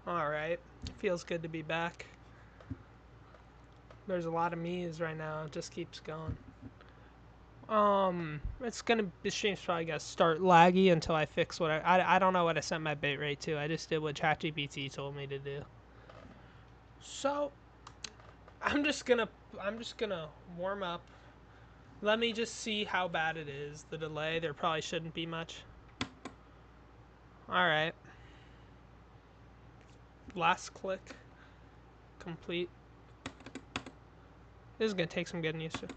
Alright. Feels good to be back. There's a lot of me's right now. It just keeps going. The stream's probably gonna start laggy until I fix what I don't know what I set my bit rate to. I just did what ChatGPT told me to do. So, I'm just gonna warm up. Let me just see how bad it is. The delay, there probably shouldn't be much. Alright. Last click. Complete. This is gonna take some getting used to.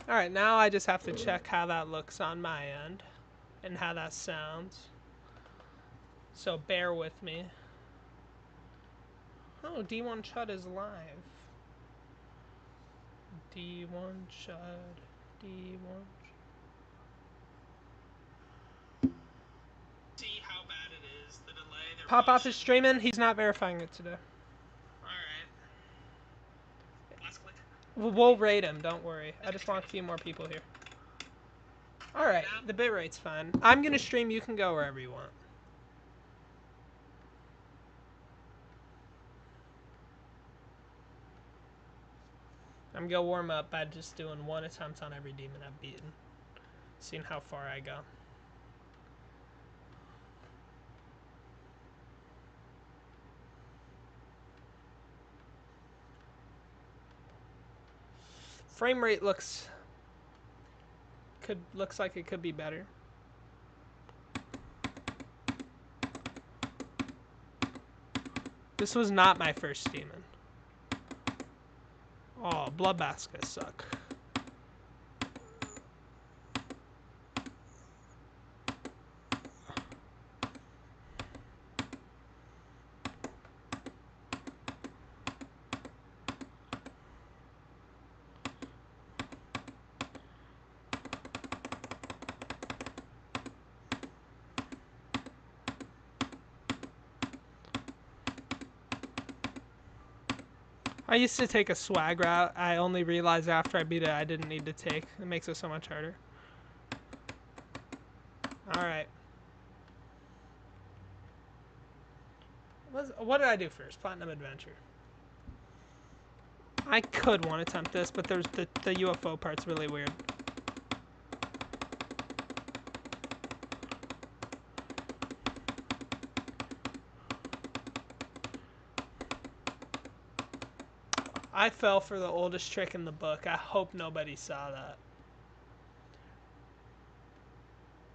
Alright, now I just have to check how that looks on my end. And how that sounds. So bear with me. Oh, D1 Chud is live. D1 Chud. D1 See how bad it is. The delay. Pop off is streaming. He's not verifying it today. Alright. Last click. We'll rate him. Don't worry. I just want a few more people here. Alright. The bitrate's fine. I'm gonna stream. You can go wherever you want. I'm gonna warm up by just doing one attempt on every demon I've beaten. Seeing how far I go. Frame rate looks like it could be better. This was not my first demon. Oh, Bloodbath's gonna suck. I used to take a swag route. I only realized after I beat it I didn't need to take. It makes it so much harder. Alright. What did I do first? Platinum Adventure. I could one attempt this, but there's the UFO part's really weird. I fell for the oldest trick in the book. I hope nobody saw that.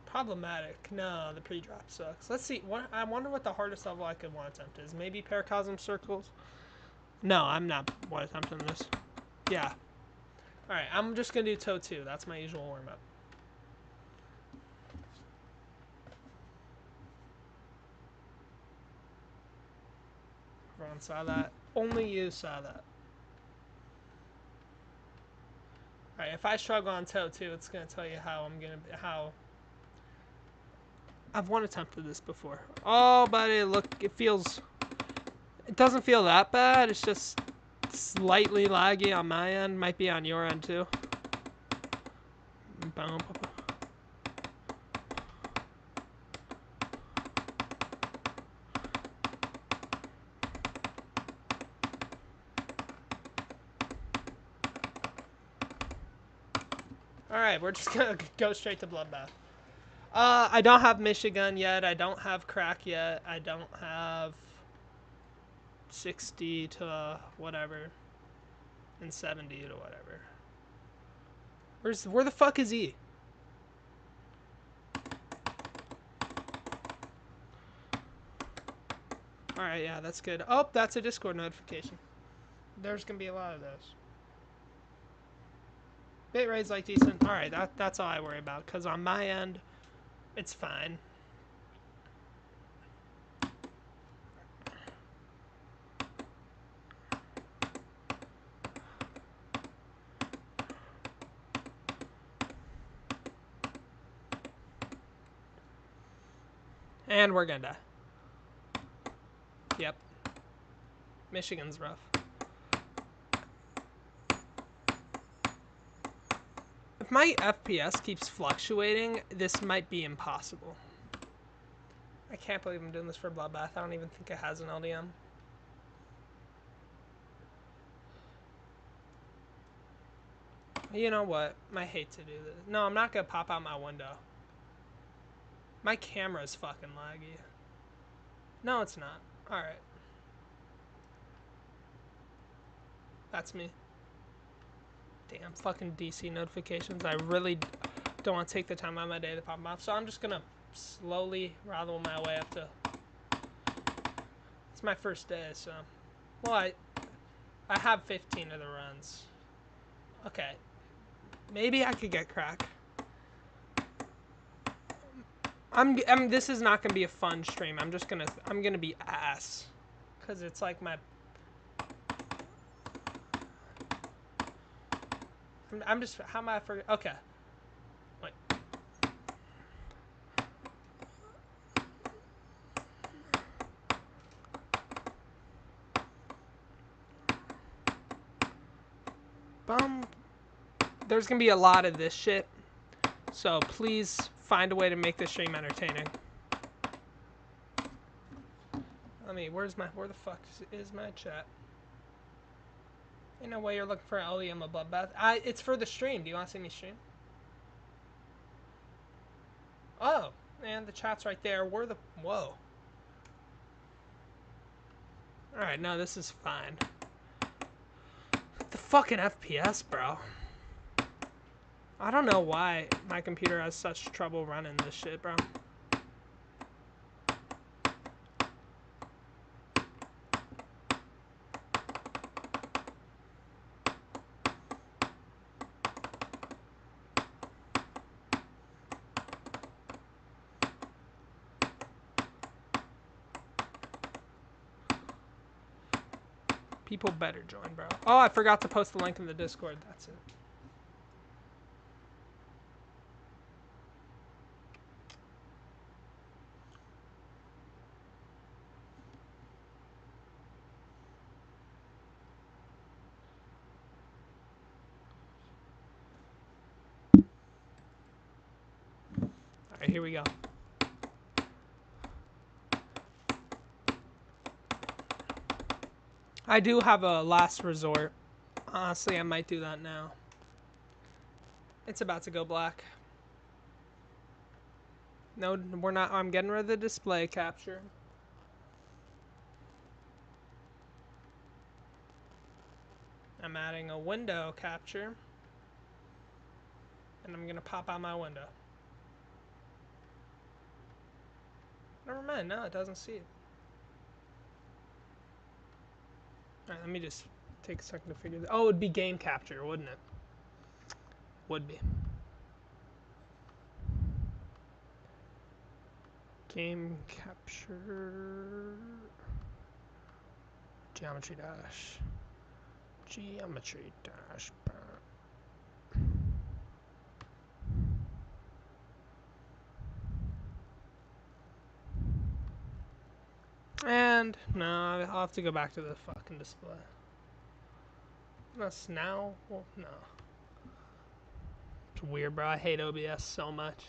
Problematic. No, the pre-drop sucks. Let's see. I wonder what the hardest level I could one attempt is. Maybe Paracosm Circles? No, I'm not one attempting this. Yeah. Alright, I'm just going to do Toe 2. That's my usual warm-up. Everyone saw that. Only you saw that. Alright, if I struggle on Toe 2, it's going to tell you how I've one attempted this before. Oh, buddy, look, it doesn't feel that bad. It's just slightly laggy on my end. Might be on your end, too. Boom. Alright, we're just gonna go straight to Bloodbath. I don't have Michigan yet. I don't have Crack yet. I don't have 60 to whatever. And 70 to whatever. Where the fuck is he? Alright, yeah, that's good. Oh, that's a Discord notification. There's gonna be a lot of those. Bitrate's like decent. Alright, that's all I worry about. Because on my end, it's fine. And we're gonna die. Yep. Michigan's rough. If my FPS keeps fluctuating, this might be impossible. I can't believe I'm doing this for Bloodbath. I don't even think it has an LDM. You know what? I hate to do this. No, I'm not gonna pop out my window. My camera's fucking laggy. No, it's not. Alright. That's me. Damn, fucking DC notifications. I really don't want to take the time out of my day to pop them off. So I'm just gonna slowly rattle my way up to... It's my first day, so... Well, I have 15 of the runs. Okay. Maybe I could get crack. This is not gonna be a fun stream. I'm gonna be ass. Cause it's like my... I'm just, how am I forget? Okay. Wait. There's gonna be a lot of this shit, so please find a way to make this stream entertaining. Where the fuck is my chat? Ain't no way you're looking for an LDM of Bloodbath. It's for the stream. Do you want to see me stream? Oh, man, the chat's right there. Whoa. Alright, no, this is fine. The fucking FPS, bro. I don't know why my computer has such trouble running this shit, bro. People better join, bro. Oh, I forgot to post the link in the Discord. That's it. Alright, here we go. I do have a last resort. Honestly, I might do that now. It's about to go black. No, we're not. I'm getting rid of the display capture. I'm adding a window capture. And I'm going to pop out my window. Never mind. No, it doesn't see it. Alright, let me just take a second to figure this. Oh, it would be game capture, wouldn't it? Would be. Game capture. Geometry dash. Geometry dash. And no, I'll have to go back to the fucking display. That's now? Well, no. It's weird, bro. I hate OBS so much.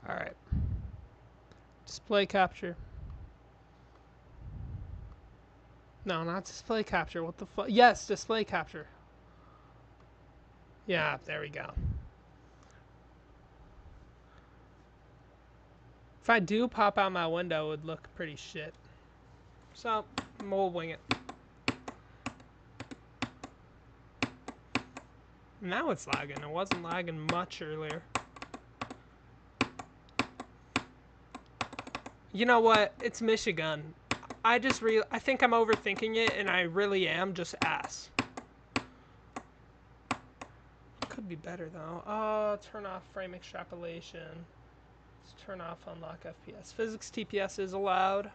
Alright. Display capture. No, not display capture. What the fuck? Yes, display capture. Yeah, there we go. If I do pop out my window, it would look pretty shit. So, we'll wing it. Now it's lagging. It wasn't lagging much earlier. You know what? It's Michigan. I think I'm overthinking it, and I really am just ass. Could be better, though. Turn off frame extrapolation. Let's turn off unlock FPS. Physics TPS is allowed.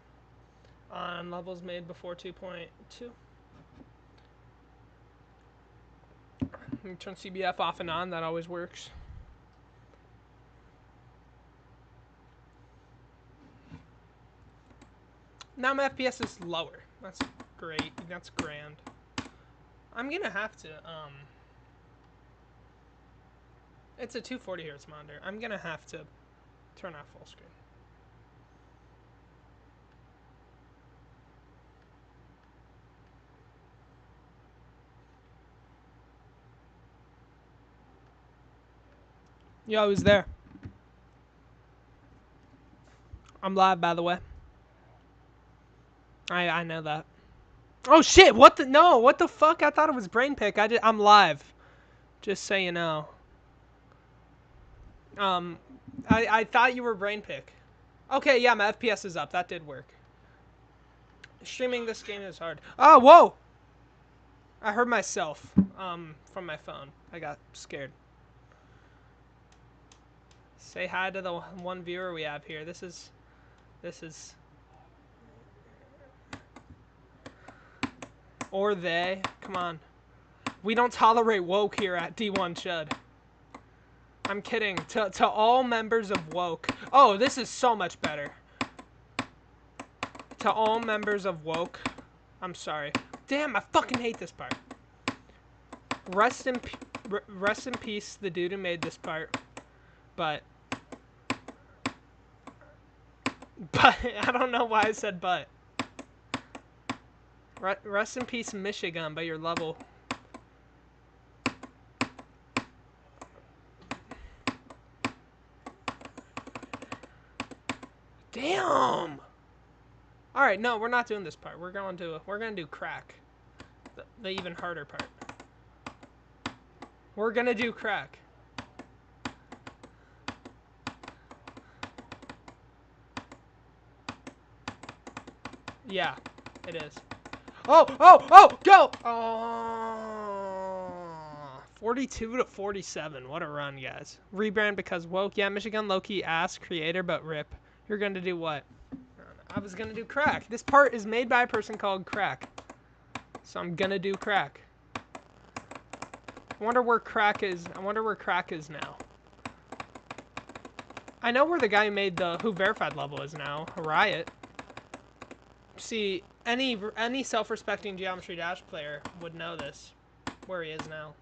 On levels made before 2.2. You turn CBF off and on, that always works. Now my FPS is lower. That's great. That's grand. I'm gonna have to, it's a 240 hertz monitor. I'm gonna have to turn off full screen. Yo, who's there? I'm live, by the way. I know that. Oh shit! What the no? What the fuck? I thought it was brain pick. I'm live. Just so you know. I thought you were brain pick. Okay, yeah, my FPS is up. That did work. Streaming this game is hard. Oh, whoa! I heard myself from my phone. I got scared. Say hi to the one viewer we have here. This is or they. Come on. We don't tolerate woke here at D1 Chud. I'm kidding. To all members of woke. Oh, this is so much better. To all members of woke. I'm sorry. Damn, I fucking hate this part. Rest in peace, the dude who made this part. But I don't know why I said but. Rest in peace, Michigan, by your level. Damn. All right, no, we're not doing this part. We're gonna do crack, the even harder part. We're gonna do crack. Yeah, it is. Oh, go! Oh, 42 to 47. What a run, guys. Rebrand because woke. Yeah, Michigan low-key ass creator, but rip. You're gonna do what? I was gonna do crack. This part is made by a person called Crack. So I'm gonna do crack. I wonder where crack is now. I know where the guy who made the Who Verified level is now. Riot. See, any self-respecting Geometry Dash player would know this, where he is now.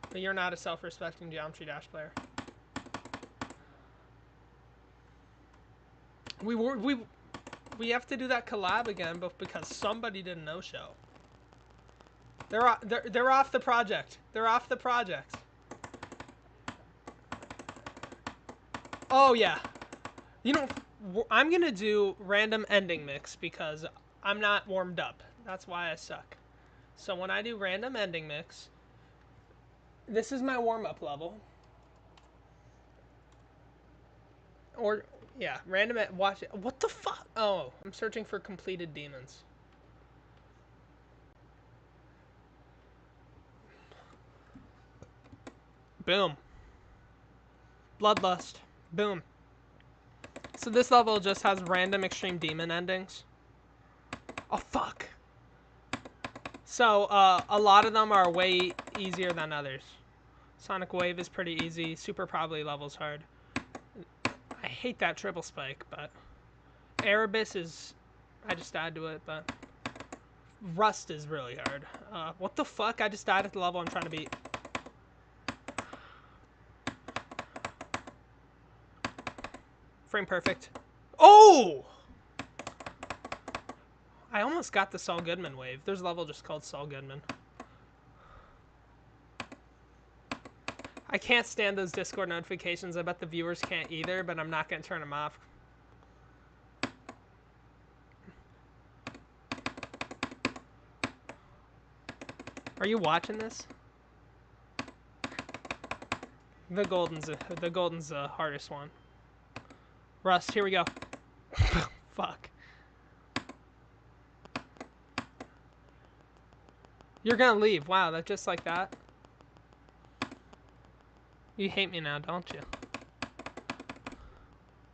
But you're not a self-respecting Geometry Dash player. We have to do that collab again, but because somebody did a no-show. They're off the project. They're off the project. Oh yeah. You know, I'm gonna do random ending mix because I'm not warmed up. That's why I suck. So when I do random ending mix, this is my warm-up level. Or, yeah, random, watch it. What the fuck? Oh, I'm searching for completed demons. Boom. Bloodlust. Boom. So this level just has random extreme demon endings. Oh, fuck. So, a lot of them are way easier than others. Sonic Wave is pretty easy. Super probably level's hard. I hate that triple spike, but... Erebus is... I just died to it, but... Rust is really hard. What the fuck? I just died at the level I'm trying to beat. Frame perfect. Oh! I almost got the Saul Goodman wave. There's a level just called Saul Goodman. I can't stand those Discord notifications. I bet the viewers can't either, but I'm not going to turn them off. Are you watching this? The golden's the hardest one. Rust, here we go. Fuck. You're gonna leave. Wow, that's just like that. You hate me now, don't you?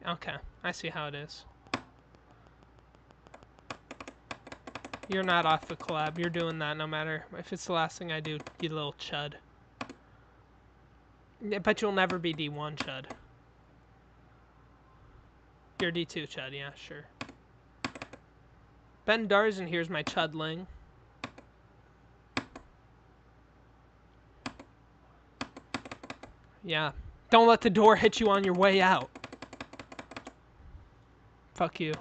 Okay, I see how it is. You're not off the collab. You're doing that no matter if it's the last thing I do, you little chud. But you'll never be D1 chud. You're D2 chud, yeah, sure. Ben Darzan here's my chudling. Yeah. Don't let the door hit you on your way out. Fuck you.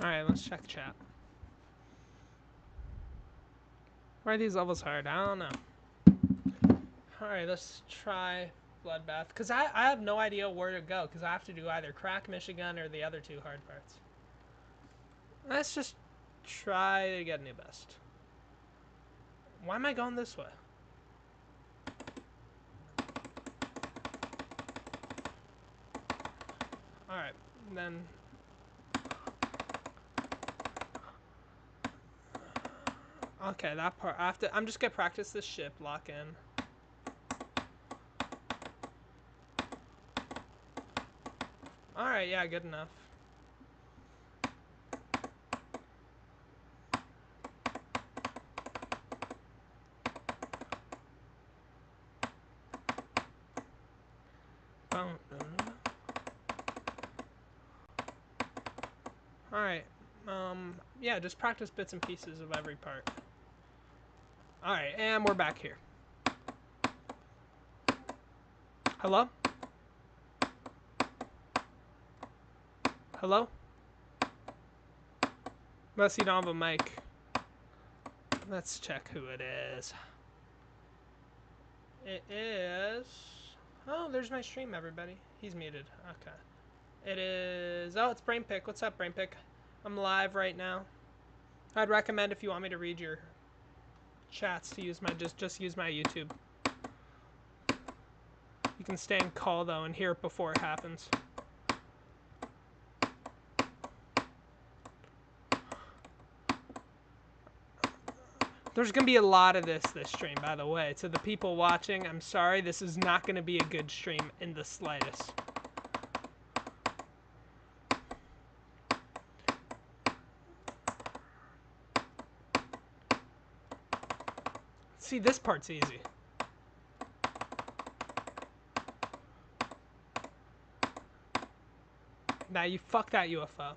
Alright, let's check chat. Why are these levels hard? I don't know. Alright, let's try Bloodbath. Because I have no idea where to go. Because I have to do either Crack Michigan or the other two hard parts. Let's just try to get new best. Why am I going this way? Alright, then... Okay, that part. I'm just gonna practice this ship, lock in. Alright, yeah, good enough. Alright, yeah, just practice bits and pieces of every part. Alright, and we're back here. Hello? Hello? Unless you don't have a mic. Let's check who it is. It is... Oh, there's my stream, everybody. He's muted. Okay. It is... Oh, it's Brainpick. What's up, Brainpick? I'm live right now. I'd recommend if you want me to read your chats to use my... Just use my YouTube. You can stay in call, though, and hear it before it happens. There's going to be a lot of this stream, by the way. To the people watching, I'm sorry. This is not going to be a good stream in the slightest. See, this part's easy. Now you fuck that UFO.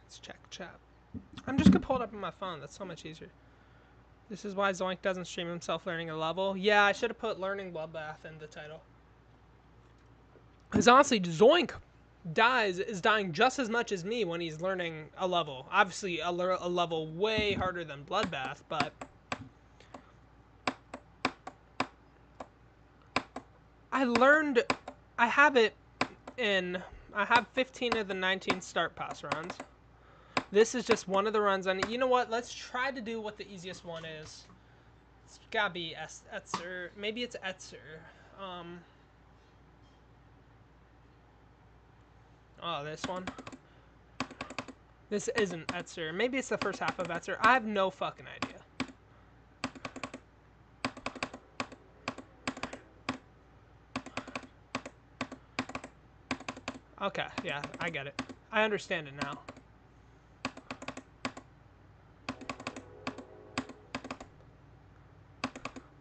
Let's check chat. I'm just gonna pull it up on my phone. That's so much easier. This is why Zoink doesn't stream himself learning a level. Yeah, I should have put learning Bloodbath in the title. Because honestly, Zoink is dying just as much as me when he's learning a level. Obviously, a level way harder than Bloodbath, but... I have 15 of the 19 start pass runs. This is just one of the runs, and you know what? Let's try to do what the easiest one is. It's gotta be Etzer. Maybe it's Etzer. Oh, this one. This isn't Etzer. Maybe it's the first half of Etzer. I have no fucking idea. Okay, yeah, I get it. I understand it now.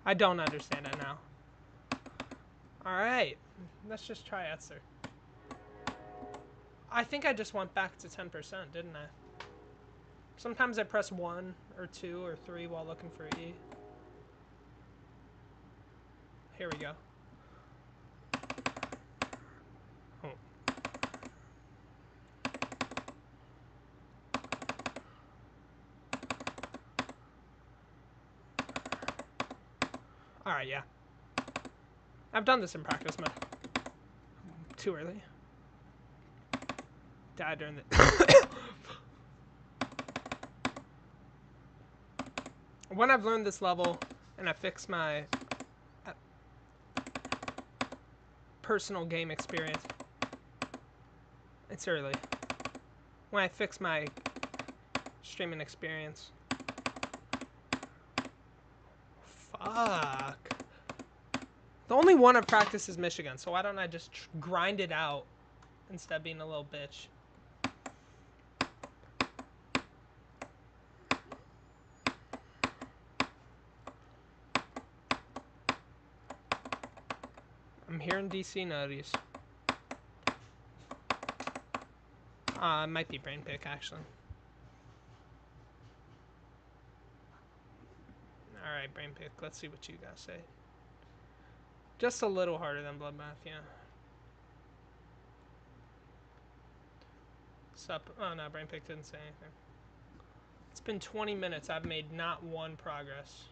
I don't understand it now. Alright, let's just try Etzer. I think I just went back to 10%, didn't I? Sometimes I press 1 or 2 or 3 while looking for E. Here we go. Oh. Alright, yeah. I've done this in practice mode. Too early. Died during the... When I've learned this level, and I fix my... personal game experience. It's early. When I fix my streaming experience. Fuck. The only one I've practiced is Michigan, so why don't I just grind it out instead of being a little bitch? I'm hearing DC notice. It might be brain pick, actually. Alright, brain pick. Let's see what you guys say. Just a little harder than Bloodbath, yeah. Sup? Oh no, brain pick didn't say anything. It's been 20 minutes. I've made not one progress.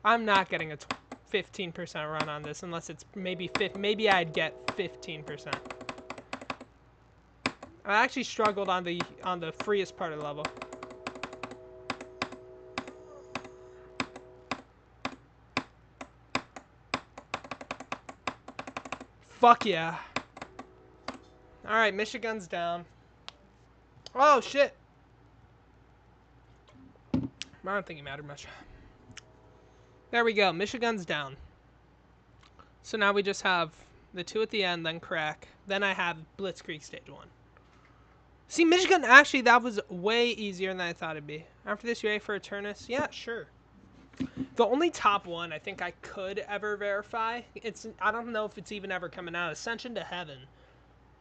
I'm not getting a 15% run on this unless it's maybe I'd get 15%. I actually struggled on the freest part of the level. Fuck yeah. Alright, Michigan's down. Oh shit. I don't think it mattered much. There we go. Michigan's down. So now we just have the 2 at the end, then crack. Then I have Blitzkrieg stage 1. See, Michigan, actually, that was way easier than I thought it'd be. After this, you ready for Eternus? Yeah, sure. The only top one I think I could ever verify, I don't know if it's even ever coming out, Ascension to Heaven.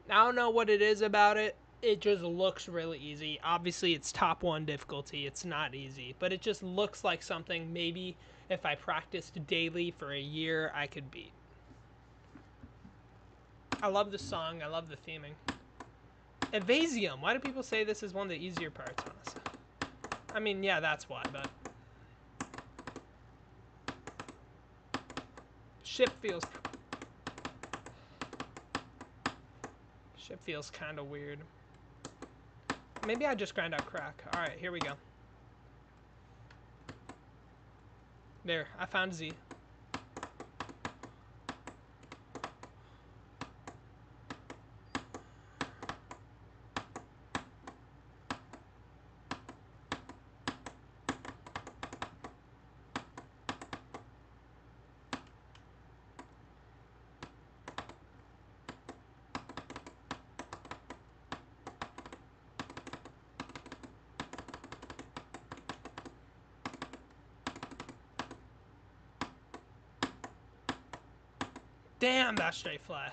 I don't know what it is about it. It just looks really easy. Obviously, it's top 1 difficulty. It's not easy. But it just looks like something maybe if I practiced daily for a year, I could beat. I love the song. I love the theming. Evasium. Why do people say this is one of the easier parts, honestly? I mean, yeah, that's why, but... Ship feels kind of weird. Maybe I just grind out crack. Alright, here we go. There, I found Z. Damn, that's straight fly.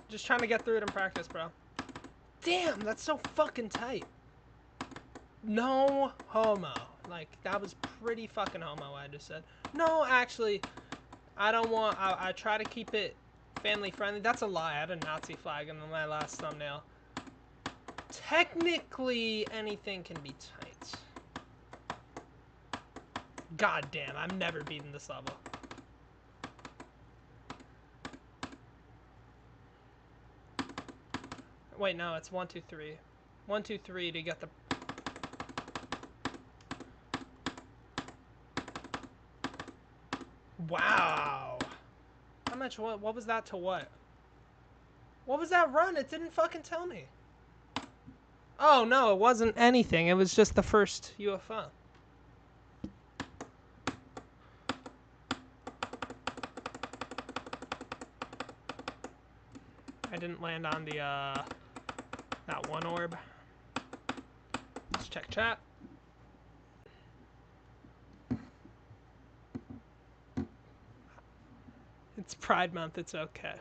Just trying to get through it in practice, bro. Damn, that's so fucking tight. No homo. Like, that was pretty fucking homo, I just said. No, actually, I don't want... I try to keep it family-friendly. That's a lie. I had a Nazi flag in my last thumbnail. Technically, anything can be tight. God damn, I'm never beating this level. Wait, no, it's 1, 2, 3. 1, 2, 3 to get the... Wow. How much, what was that to what? What was that run? It didn't fucking tell me. Oh, no, it wasn't anything. It was just the first UFO. I didn't land on the, that one orb. Let's check chat. It's Pride Month. It's okay.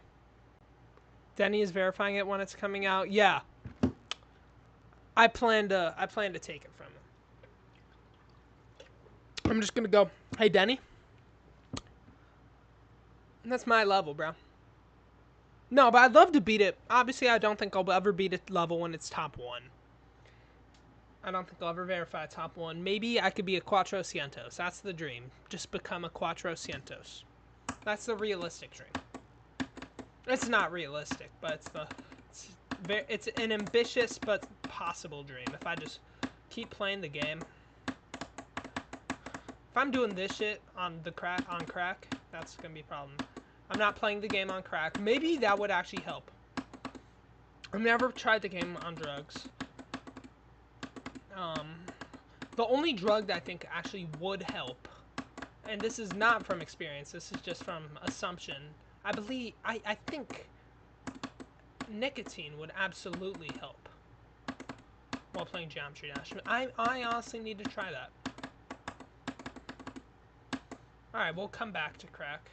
Denny is verifying it when it's coming out. Yeah. I plan to take it from him. I'm just gonna go, hey, Denny. That's my level, bro. No, but I'd love to beat it. Obviously, I don't think I'll ever beat a level when it's top 1. I don't think I'll ever verify top 1. Maybe I could be a Cuatrocientos. That's the dream. Just become a Cuatrocientos. That's the realistic dream. It's not realistic, but it's an ambitious but possible dream. If I just keep playing the game. If I'm doing this shit on crack, that's gonna be a problem. I'm not playing the game on crack. Maybe that would actually help. I've never tried the game on drugs. The only drug that I think actually would help, and this is not from experience, this is just from assumption. I think nicotine would absolutely help while playing Geometry Dash. I honestly need to try that. Alright, we'll come back to crack.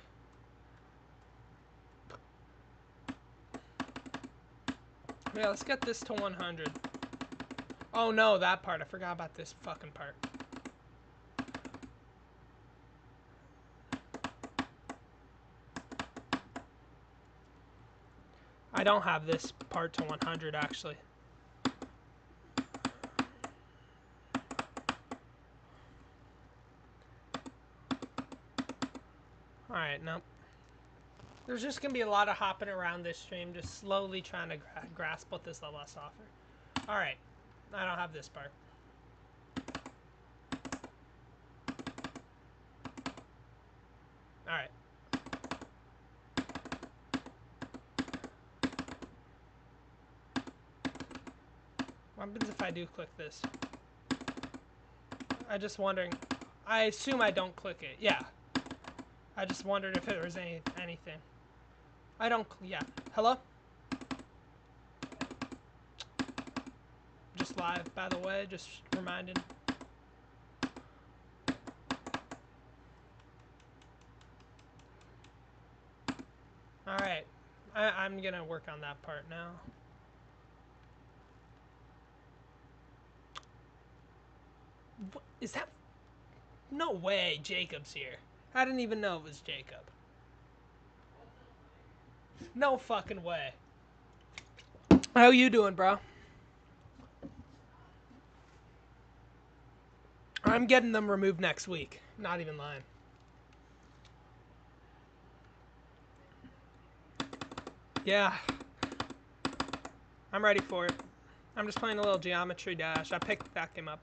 Yeah, let's get this to 100. Oh no, that part. I forgot about this fucking part. I don't have this part to 100 actually. Alright, no. There's just going to be a lot of hopping around this stream, just slowly trying to grasp what this level has to offer. Alright, I don't have this part. Alright. What happens if I do click this? I'm just wondering. I assume I don't click it. Yeah. I just wondered if there was anything. I don't. Yeah. Hello? Just live, by the way. Just reminding. Alright. I'm gonna work on that part now. What, is that? No way Jacob's here. I didn't even know it was Jacob. No fucking way. How you doing, bro? I'm getting them removed next week. Not even lying. Yeah. I'm ready for it. I'm just playing a little Geometry Dash. I picked that game up.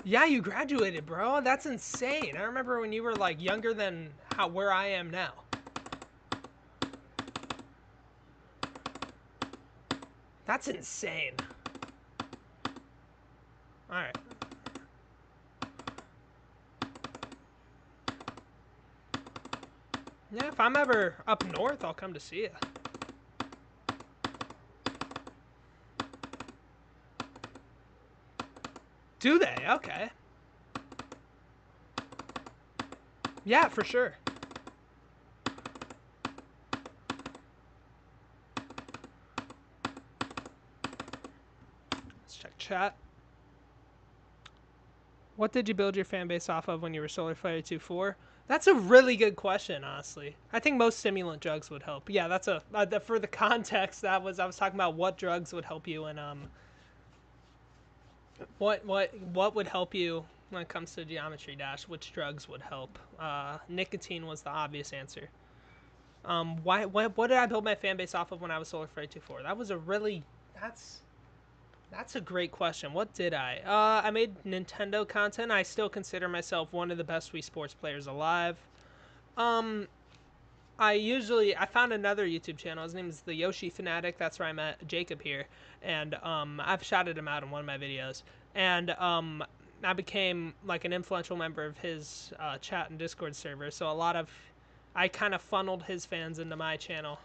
Yeah, you graduated, bro. That's insane. I remember when you were like younger than where I am now. That's insane. Alright. Yeah, if I'm ever up north, I'll come to see you. Do they? Okay. Yeah, for sure. Let's check chat. What did you build your fan base off of when you were Solar Flare 2-4? That's a really good question, honestly. I think most stimulant drugs would help. Yeah, that's a for the context. I was talking about what drugs would help you and what would help you when it comes to Geometry Dash. Which drugs would help? Nicotine was the obvious answer. What did I build my fan base off of when I was Solar Flare 2-4? That was a really that's a great question. What did I? I made Nintendo content. I still consider myself one of the best Wii Sports players alive. I found another YouTube channel. His name is the Yoshi Fanatic. That's where I met Jacob here, and I've shouted him out in one of my videos. And I became like an influential member of his chat and Discord server. So I kind of funneled his fans into my channel.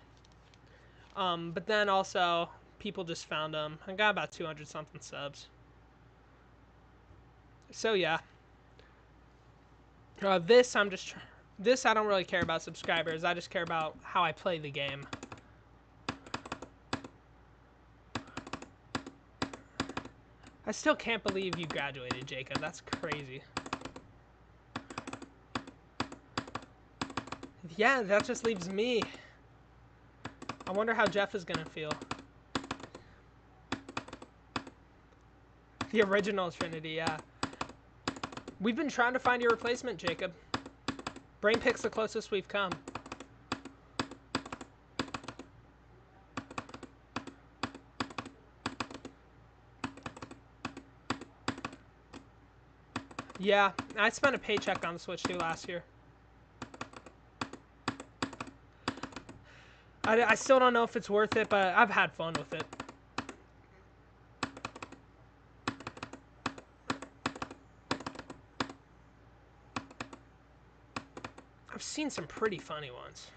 But then also people just found him. I got about 200 something subs. So yeah. This I don't really care about subscribers. I just care about how I play the game. I still can't believe you graduated, Jacob. That's crazy. Yeah, that just leaves me. I wonder how Jeff is gonna feel. The original Trinity, yeah. We've been trying to find your replacement, Jacob. Brain Pick's the closest we've come. Yeah, I spent a paycheck on the Switch 2 last year. I still don't know if it's worth it, but I've had fun with it. I've seen some pretty funny ones.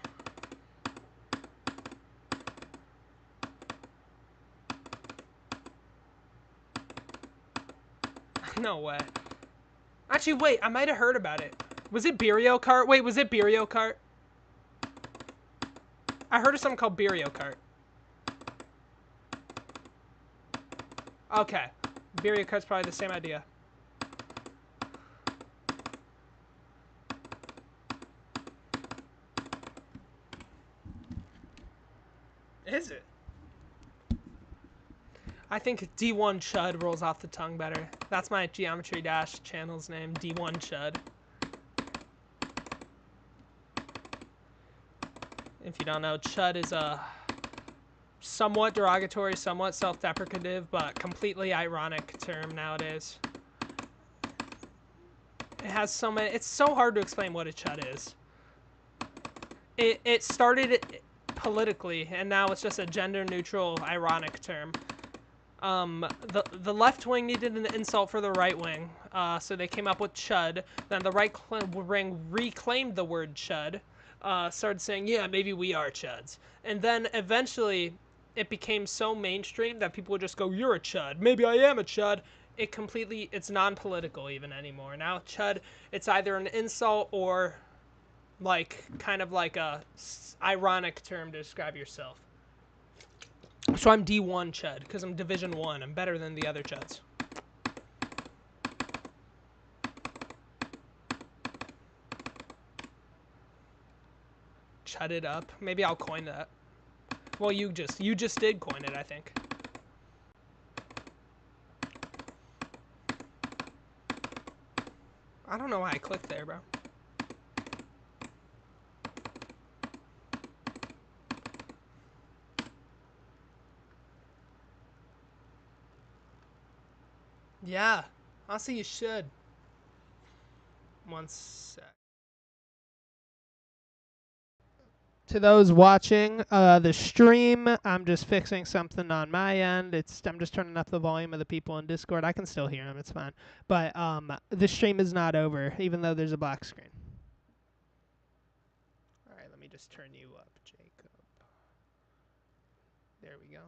No way. Actually, wait, I might have heard about it. Was it Beerio Kart? Wait, was it Beerio Kart? I heard of something called Beerio Kart. Okay. Beerio Kart's probably the same idea. Is it? I think D1 Chud rolls off the tongue better. That's my Geometry Dash channel's name, D1 Chud. If you don't know, Chud is a somewhat derogatory, somewhat self-deprecative, but completely ironic term nowadays. It has so many... It's so hard to explain what a Chud is. It started politically, and now it's just a gender-neutral, ironic term. The left wing needed an insult for the right wing, so they came up with Chud. Then the right wing reclaimed the word Chud, started saying, yeah, maybe we are Chuds. And then eventually it became so mainstream that people would just go, you're a Chud. Maybe I am a Chud. It's non-political even anymore. Now Chud, it's either an insult or like kind of like a ironic term to describe yourself. So I'm D1 Chud, because I'm Division 1. I'm better than the other Chuds. Chud it up. Maybe I'll coin that. Well, you just did coin it, I think. I don't know why I clicked there, bro. Yeah. Honestly, you should. One sec. To those watching the stream, I'm just fixing something on my end. I'm just turning up the volume of the people in Discord. I can still hear them. It's fine. But the stream is not over, even though there's a black screen. All right, let me just turn you up, Jacob. There we go.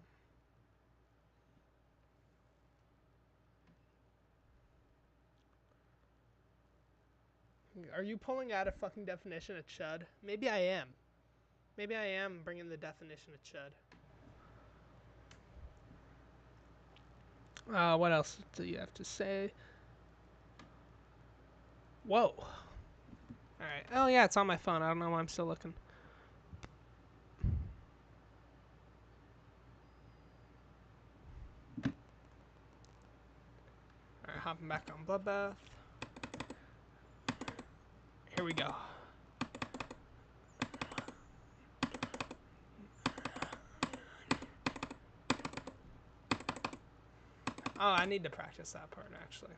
Are you pulling out a fucking definition of Chud? Maybe I am. Maybe I am bringing the definition of Chud. What else do you have to say? Whoa. Alright. Oh, yeah, it's on my phone. I don't know why I'm still looking. Alright, hopping back on Bloodbath. Here we go. Oh, I need to practice that part, actually.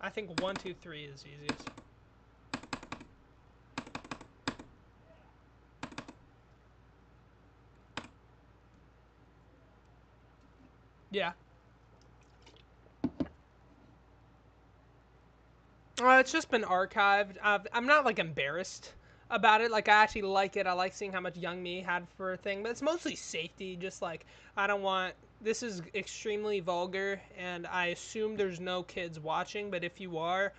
I think 1, 2, 3 is easiest. Yeah. It's just been archived. I'm not, like, embarrassed about it. Like, I actually like it. I like seeing how much young me had for a thing. But it's mostly safety. Just, like, I don't want... This is extremely vulgar, and I assume there's no kids watching. But if you are,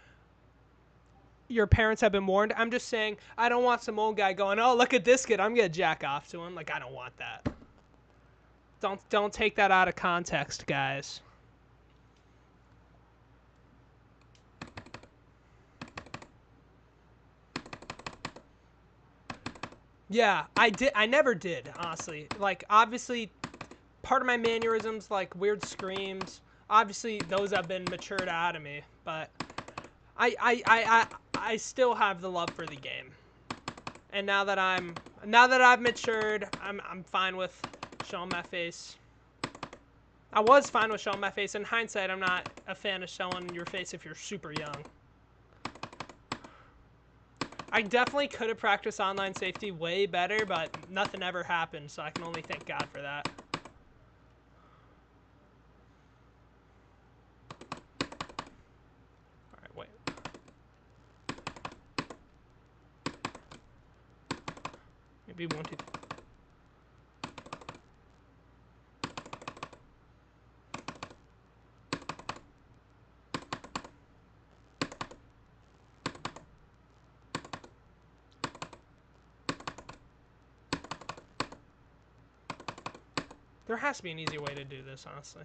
your parents have been warned. I'm just saying, I don't want some old guy going, oh, look at this kid. I'm going to jack off to him. Like, I don't want that. Don't take that out of context, guys. Yeah, I did. I never did, honestly. Like, obviously, part of my mannerisms, like weird screams, obviously those have been matured out of me. But I still have the love for the game. And now that I've matured, I'm fine with showing my face. I was fine with showing my face. In hindsight, I'm not a fan of showing your face if you're super young. I definitely could have practiced online safety way better, but nothing ever happened, so I can only thank God for that. Alright, wait. Maybe 1, 2. There has to be an easy way to do this, honestly.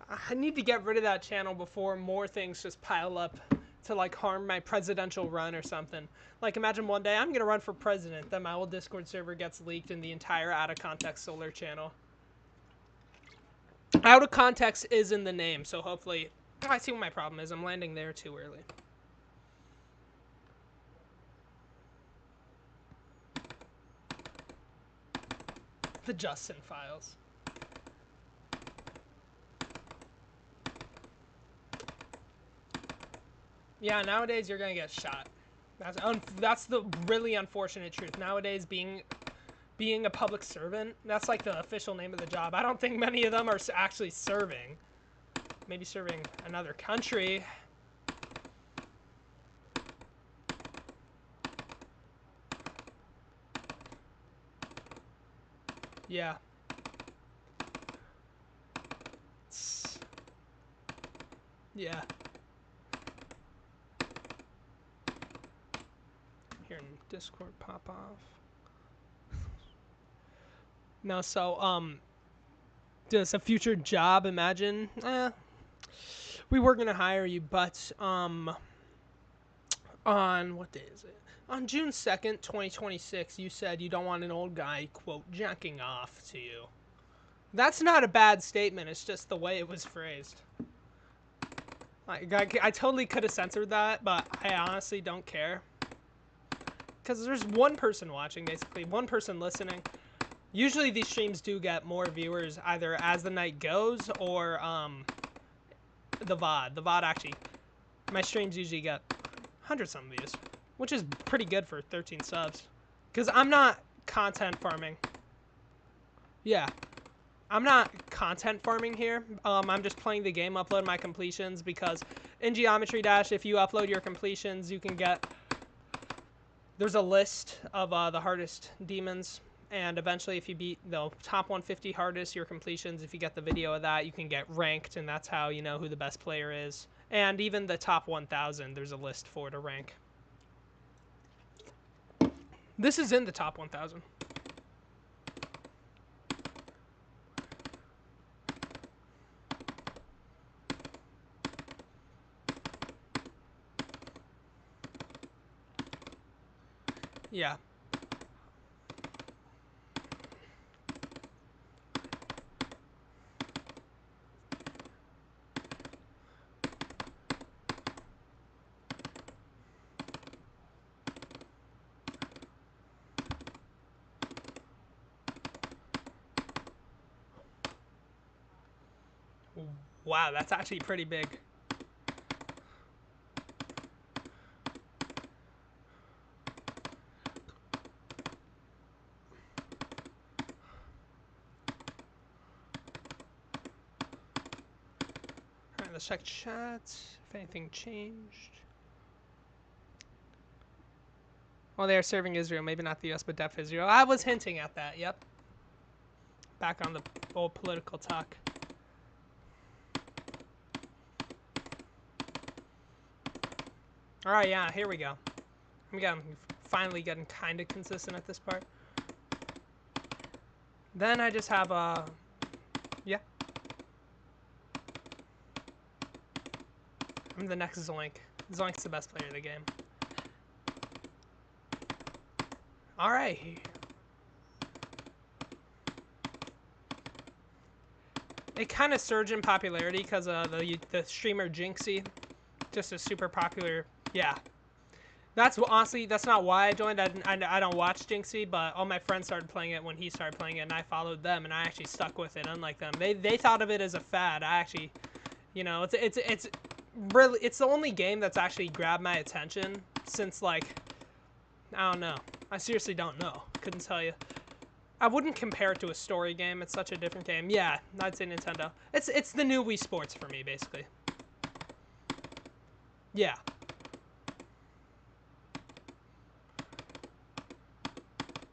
I need to get rid of that channel before more things just pile up to like harm my presidential run or something. Like imagine one day I'm gonna run for president, then my old Discord server gets leaked and the entire out of context solar channel. Out of context is in the name, so hopefully I see what my problem is. I'm landing there too early. The Justin files. Yeah, nowadays you're gonna get shot. That's the really unfortunate truth. Nowadays, being a public servant, that's like the official name of the job. I don't think many of them are actually serving. Maybe serving another country. Yeah. Yeah. Here in Discord pop off. No, so does a future job imagine? We were gonna hire you, but on what day is it? On June 2nd, 2026, you said you don't want an old guy, quote, jacking off to you. That's not a bad statement, it's just the way it was phrased. Like, I totally could have censored that, but I honestly don't care. Because there's one person watching, basically, one person listening. Usually these streams do get more viewers either as the night goes or the VOD. The VOD actually, my streams usually get 100-some views, which is pretty good for 13 subs. Because I'm not content farming. Yeah. I'm not content farming here. I'm just playing the game, upload my completions, because in Geometry Dash, if you upload your completions, you can get... There's a list of the hardest demons, and eventually if you beat the top 150 hardest, your completions, if you get the video of that, you can get ranked, and that's how you know who the best player is. And even the top 1,000, there's a list for to rank. This is in the top 1,000. Yeah. Wow, that's actually pretty big. Alright, let's check chat. If anything changed. Well, they are serving Israel. Maybe not the US, but def Israel. I was hinting at that, yep. Back on the old political talk. Alright, yeah, here we go. I'm finally getting kind of consistent at this part. Then I just have a... Yeah. I'm the next Zoink. Zoink's the best player of the game. Alright. It kind of surged in popularity because the streamer Jinxie, just a super popular. Yeah, that's honestly that's not why I joined. I don't watch Jinxie, but all my friends started playing it when he started playing it, and I followed them, and I actually stuck with it. Unlike them, they thought of it as a fad. I actually, you know, it's really it's the only game that's actually grabbed my attention since like I don't know. I seriously don't know. Couldn't tell you. I wouldn't compare it to a story game. It's such a different game. Yeah, I'd say Nintendo. It's the new Wii Sports for me, basically. Yeah.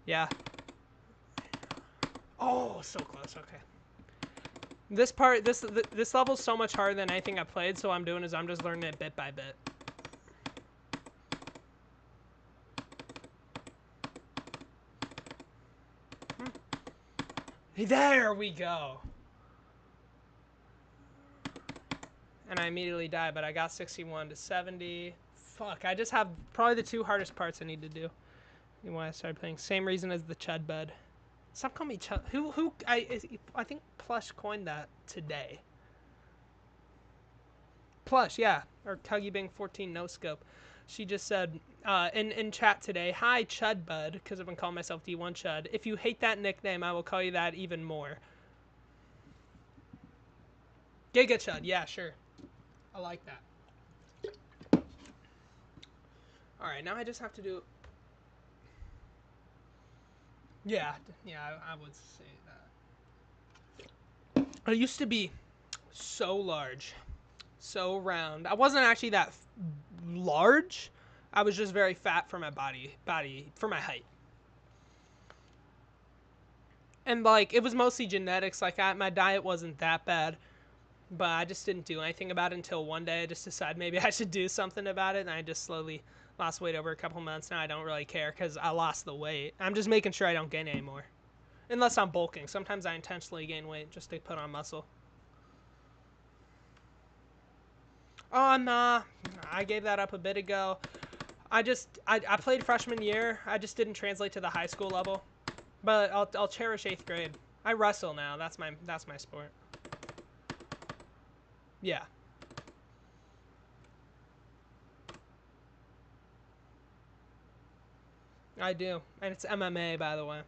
Yeah. Oh, so close. Okay. This level's so much harder than anything I played, so what I'm doing is I'm just learning it bit by bit. There we go. And I immediately died, but I got 61 to 70. Fuck, I just have probably the two hardest parts I need to do. When I started playing. Same reason as the Chud Bud. Stop calling me Chud. I think Plush coined that today. Plush, yeah. Or TuggyBing14 no scope. She just said in chat today, hi Chud Bud, because I've been calling myself D1 Chud. If you hate that nickname, I will call you that even more. Giga Chud, yeah, sure. I like that. Alright, now I just have to do... Yeah, I would say that. I used to be so large, so round. I wasn't actually that large. I was just very fat for my body for my height. And like it was mostly genetics. Like my diet wasn't that bad, but I just didn't do anything about it until one day I just decided maybe I should do something about it, and I just slowly lost weight over a couple months. Now I don't really care because I lost the weight. I'm just making sure I don't gain any more, unless I'm bulking. Sometimes I intentionally gain weight just to put on muscle. Oh, nah. I gave that up a bit ago. I played freshman year. I just didn't translate to the high school level. But I'll cherish 8th grade. I wrestle now. That's my sport. Yeah. I do. And it's MMA, by the way.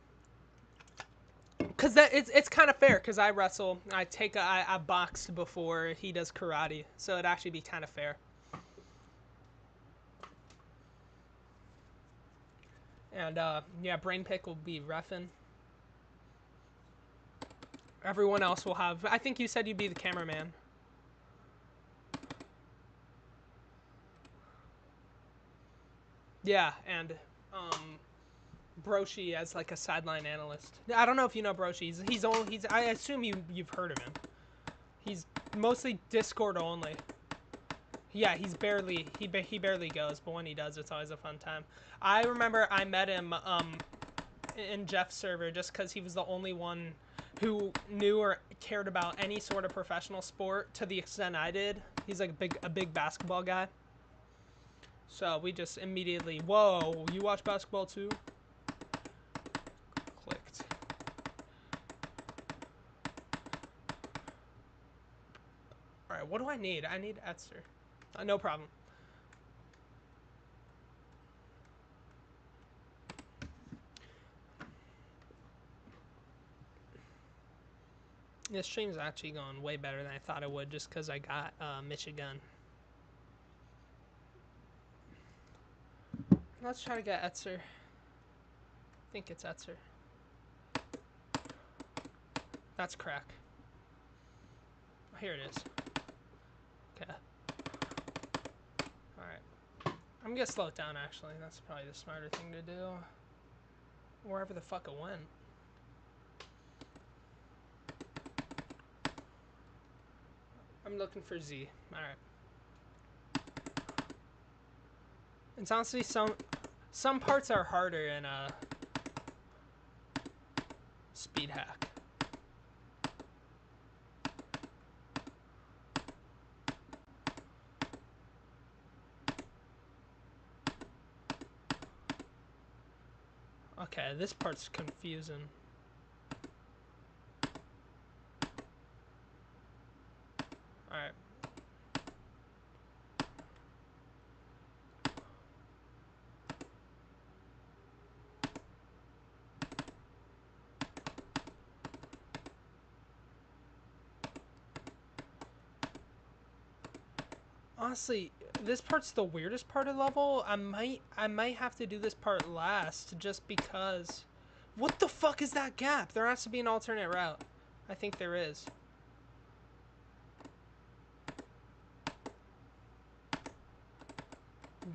Cuz it's kind of fair cuz I wrestle. I boxed before he does karate. So it'd actually be kind of fair. And yeah, Brain Pick will be reffing. Everyone else will have... I think you said you'd be the cameraman. Yeah, and Broshi as like a sideline analyst. I don't know if you know Broshi. He's I assume you've heard of him. He's mostly Discord only. Yeah, he barely goes, but when he does, it's always a fun time. I remember I met him in Jeff's server just because he was the only one who knew or cared about any sort of professional sport to the extent I did. He's like a big basketball guy. So we just immediately, whoa, you watch basketball too? Clicked. Alright, what do I need? I need Etzer. No problem. This stream's actually going way better than I thought it would just because I got Michigan. Let's try to get Etzer. I think it's Etzer. That's crack. Here it is. Okay. Alright. I'm gonna slow it down actually. That's probably the smarter thing to do. Wherever the fuck it went. I'm looking for Z. Alright. It's honestly some parts are harder in Speed Hack. Okay, this part's confusing. Alright. Honestly, this part's the weirdest part of the level. I might have to do this part last just because. What the fuck is that gap? There has to be an alternate route. I think there is.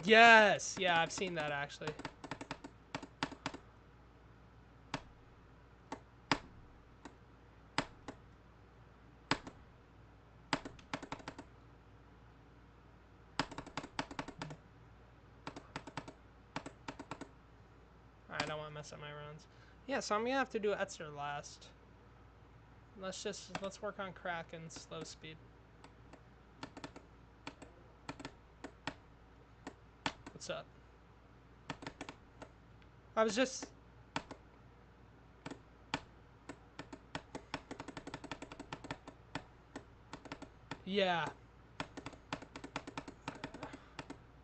Yes! Yeah, I've seen that actually. I don't want to mess up my runs. Yeah, so I'm gonna have to do Etzer last. Let's work on crack and slow speed. What's up? I was just... Yeah.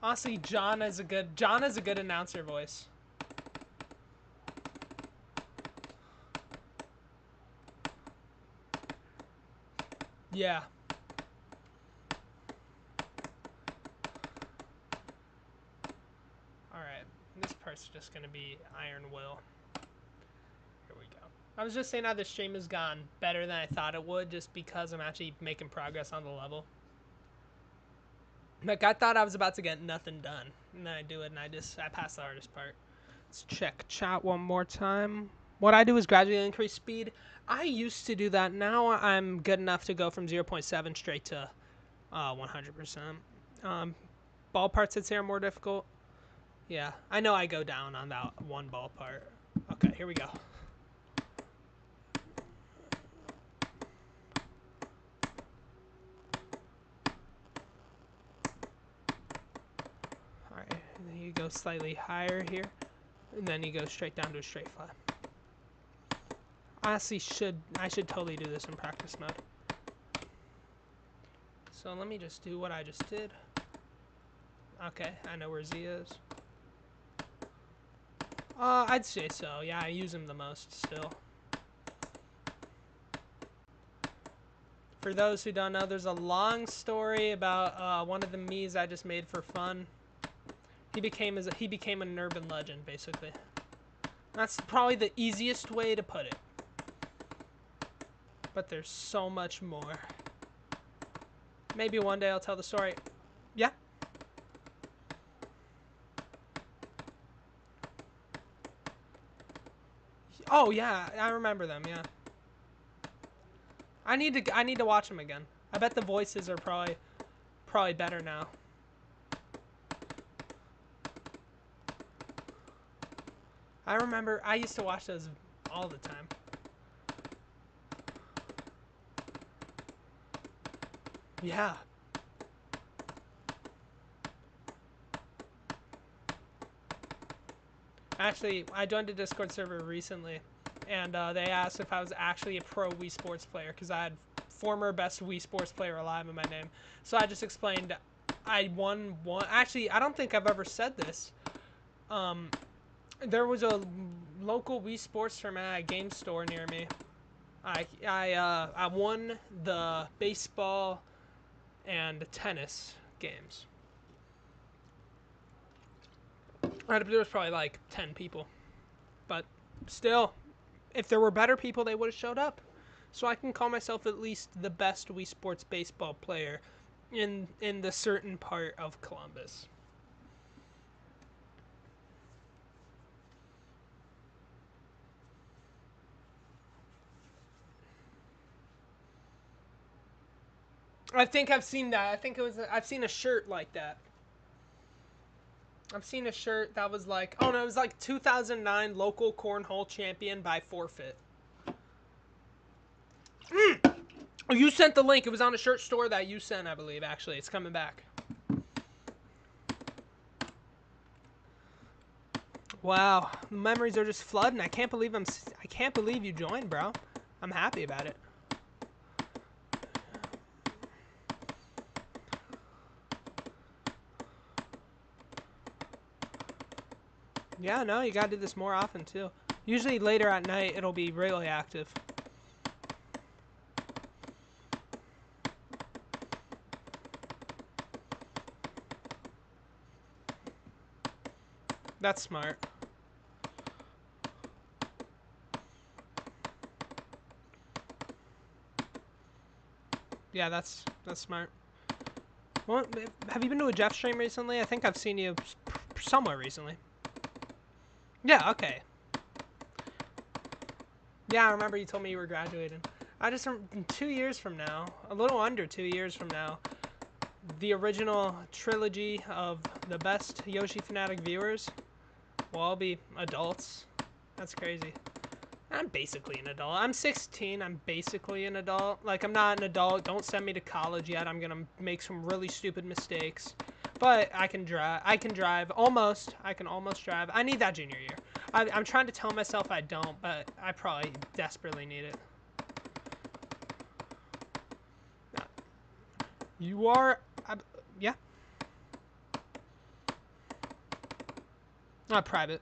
Honestly, John is a good announcer voice. Yeah. Alright. This part's just gonna be Iron Will. Here we go. I was just saying how this stream has gone better than I thought it would just because I'm actually making progress on the level. Like, I thought I was about to get nothing done. And then I do it and I pass the hardest part. Let's check chat one more time. What I do is gradually increase speed. I used to do that. Now I'm good enough to go from 0.7 straight to 100%. Ball parts I'd say are more difficult. Yeah, I know I go down on that one ball part. Okay, here we go. Alright, and then you go slightly higher here. And then you go straight down to a straight flat. Honestly, I should totally do this in practice mode. So let me just do what I just did. Okay, I know where Z is. I'd say so. Yeah, I use him the most still. For those who don't know, there's a long story about one of the Miis I just made for fun. He became an urban legend, basically. That's probably the easiest way to put it. But there's so much more. Maybe one day I'll tell the story. Yeah? Oh yeah, I remember them, yeah. I need to watch them again. I bet the voices are probably better now. I remember I used to watch those all the time. Yeah. Actually, I joined a Discord server recently, and they asked if I was actually a pro Wii Sports player, because I had former best Wii Sports player alive in my name. So I just explained I won one. Actually, I don't think I've ever said this. There was a local Wii Sports tournament at a game store near me. I won the baseball and tennis games. There was probably like 10 people. But still, if there were better people, they would have showed up. So I can call myself at least the best Wii Sports baseball player in the certain part of Columbus. I think I've seen that. I think I've seen a shirt like that. I've seen a shirt that was like, oh no, it was like 2009 local cornhole champion by forfeit. Oh, you sent the link. It was on a shirt store that you sent, I believe, actually. It's coming back. Wow, memories are just flooding. I can't believe I can't believe you joined, bro. I'm happy about it. Yeah, no, you gotta do this more often too. Usually later at night, it'll be really active. That's smart. Yeah, that's smart. Well, have you been to a Jeff stream recently? I think I've seen you somewhere recently. Yeah, okay. Yeah, I remember you told me you were graduating. I just, 2 years from now, a little under 2 years from now, the original trilogy of the best Yoshi Fanatic viewers will all be adults. That's crazy. I'm basically an adult. I'm 16. I'm basically an adult. Like, I'm not an adult. Don't send me to college yet. I'm gonna make some really stupid mistakes. But I can drive. I can drive. Almost. I can almost drive. I need that junior year. I'm trying to tell myself I don't, but I probably desperately need it. You are... yeah. Not private.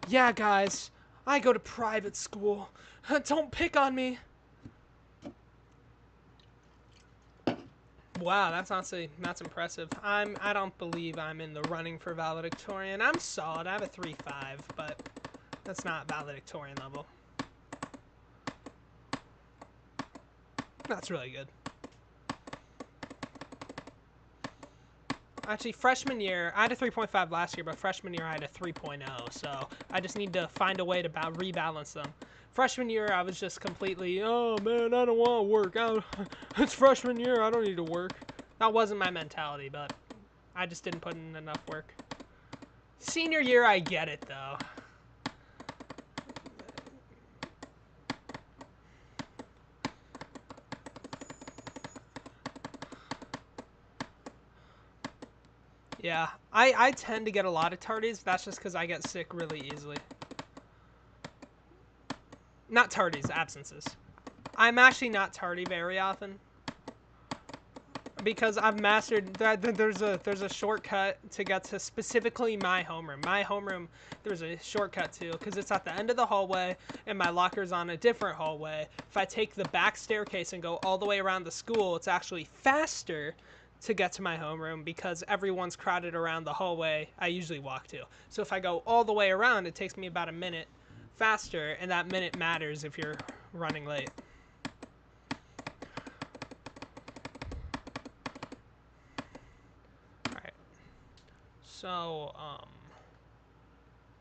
Yeah, guys. I go to private school. Don't pick on me. Wow, that's impressive. I don't believe I'm in the running for valedictorian. I'm solid. I have a 3.5, but that's not valedictorian level. That's really good. Actually, freshman year, I had a 3.5 last year, but freshman year I had a 3.0, so I just need to find a way to rebalance them. Freshman year, I was just completely, oh man, I don't want to work. It's freshman year, I don't need to work. That wasn't my mentality, but I just didn't put in enough work. Senior year, I get it, though. Yeah, I tend to get a lot of tardies. That's just because I get sick really easily. Not tardies, absences. I'm actually not tardy very often. Because I've mastered that there's a shortcut to get to specifically my homeroom. My homeroom, there's a shortcut to because it's at the end of the hallway and my locker's on a different hallway. If I take the back staircase and go all the way around the school, it's actually faster to get to my homeroom because everyone's crowded around the hallway I usually walk to. So if I go all the way around, it takes me about a minute faster, and that minute matters if you're running late. So,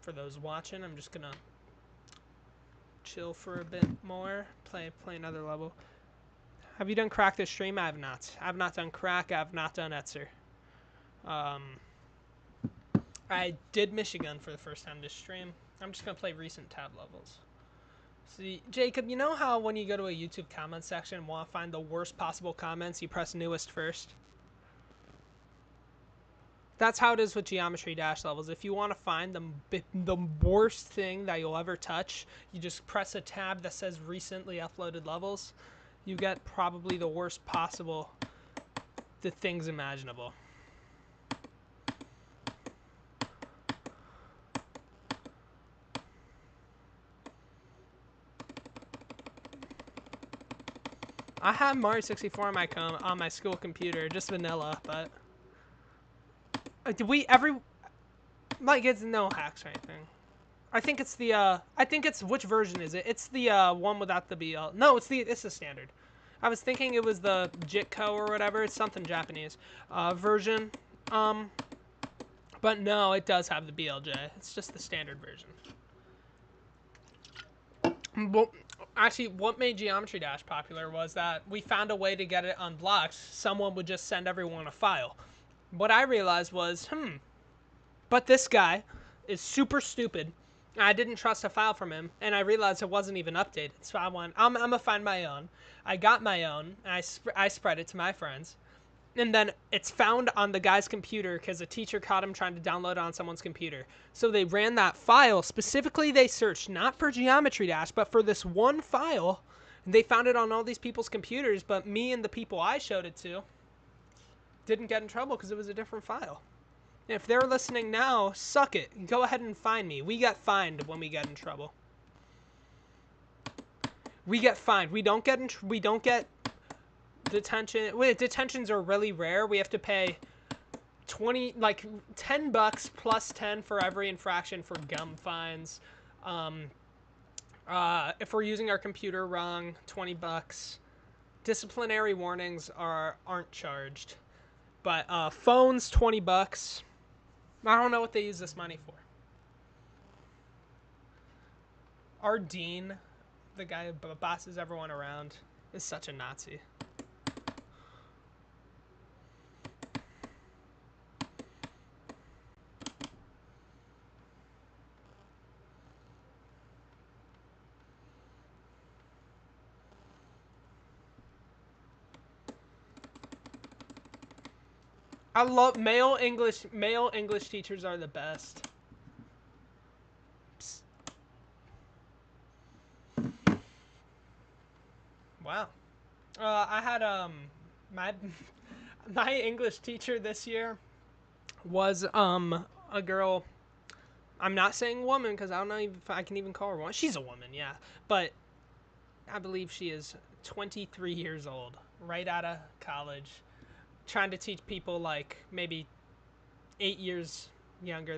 for those watching, I'm just gonna chill for a bit more, play another level. Have you done crack this stream? I have not. I have not done crack. I have not done Etzer. I did Michigan for the first time this stream. I'm just gonna play recent tab levels. See, Jacob, you know how when you go to a YouTube comment section and want to find the worst possible comments, you press newest first? That's how it is with Geometry Dash levels. If you want to find the worst thing that you'll ever touch, you just press a tab that says recently uploaded levels. You get probably the worst possible things imaginable. I have Mario 64 on my school computer, just vanilla, but did we ever like it's no hacks or anything. I think it's the which version is it? It's the one without the BL. No, it's the standard. I was thinking it was the Jitco or whatever. It's something Japanese version. But no, it does have the BLJ. It's just the standard version. Well, actually, what made Geometry Dash popular was that we found a way to get it unblocked. Someone would just send everyone a file. What I realized was, but this guy is super stupid. I didn't trust a file from him, and I realized it wasn't even updated. So I went, I'm gonna find my own. I got my own, and I spread it to my friends. and then it's found on the guy's computer because a teacher caught him trying to download it on someone's computer. So they ran that file. Specifically, they searched not for Geometry Dash, but for this one file. They found it on all these people's computers, but me and the people I showed it to didn't get in trouble because it was a different file. And if they're listening now, suck it. Go ahead and find me. We get fined when we get in trouble. We get fined. We don't get detention. Wait, detentions are really rare. We have to pay $10 plus 10 for every infraction for gum fines. If we're using our computer wrong, $20. Disciplinary warnings aren't charged, but phones $20. I don't know what they use this money for. Our dean, the guy who bosses everyone around, is such a Nazi. I love male English teachers are the best. Psst. Wow. I had my English teacher this year was a girl. I'm not saying woman because I don't know if I can even call her one. She's a woman, yeah, but I believe she is 23 years old, right out of college, trying to teach people like maybe 8 years younger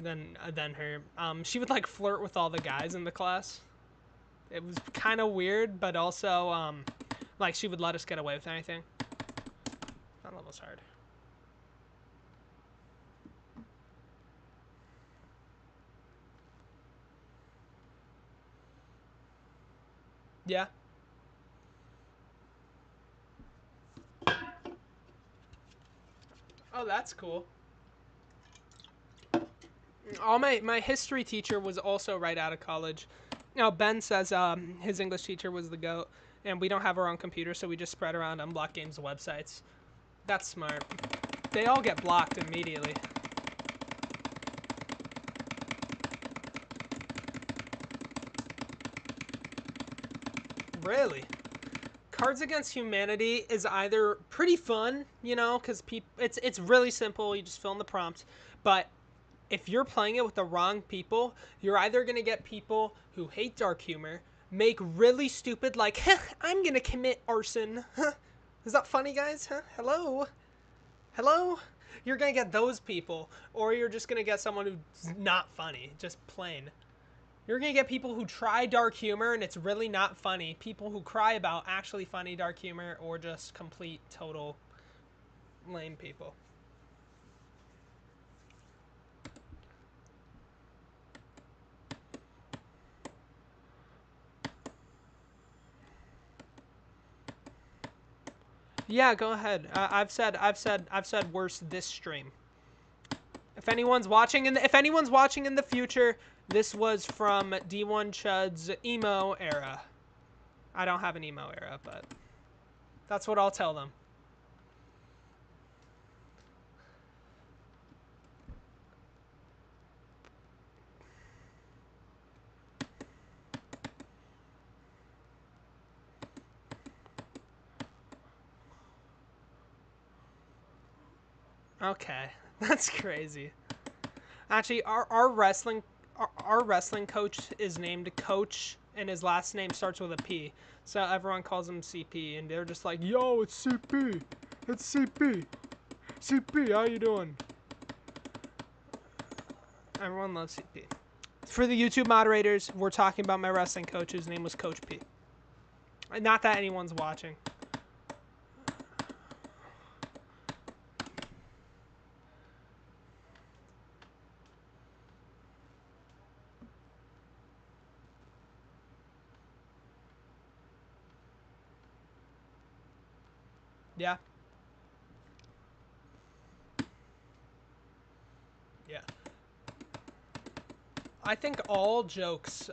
than her. She would like flirt with all the guys in the class. It was kind of weird, but also like she would let us get away with anything. That level's hard. Yeah. Oh, that's cool. My history teacher was also right out of college. Now Ben says his English teacher was the GOAT, and we don't have our own computer, so we just spread around Unblocked Games websites. That's smart. They all get blocked immediately. Really? Cards Against Humanity is either pretty fun, you know, because it's really simple. You just fill in the prompt, but if you're playing it with the wrong people, you're either going to get people who hate dark humor, make really stupid, like, I'm going to commit arson. Is that funny, guys? Hello? Hello? You're going to get those people, or you're just going to get someone who's not funny, just plain. You're going to get people who try dark humor, and it's really not funny. People who cry about actually funny dark humor, or just complete, total lame people. Yeah, go ahead. I've said worse this stream. If anyone's watching in the future, this was from D1 Chud's emo era. I don't have an emo era, but that's what I'll tell them. Okay, that's crazy. Actually, our wrestling coach is named Coach, and his last name starts with a P. So everyone calls him CP, and they're just like, "Yo, it's CP, it's CP, CP. How you doing?" Everyone loves CP. For the YouTube moderators, we're talking about my wrestling coach, whose name was Coach P. Not that anyone's watching. Yeah. Yeah. I think all jokes,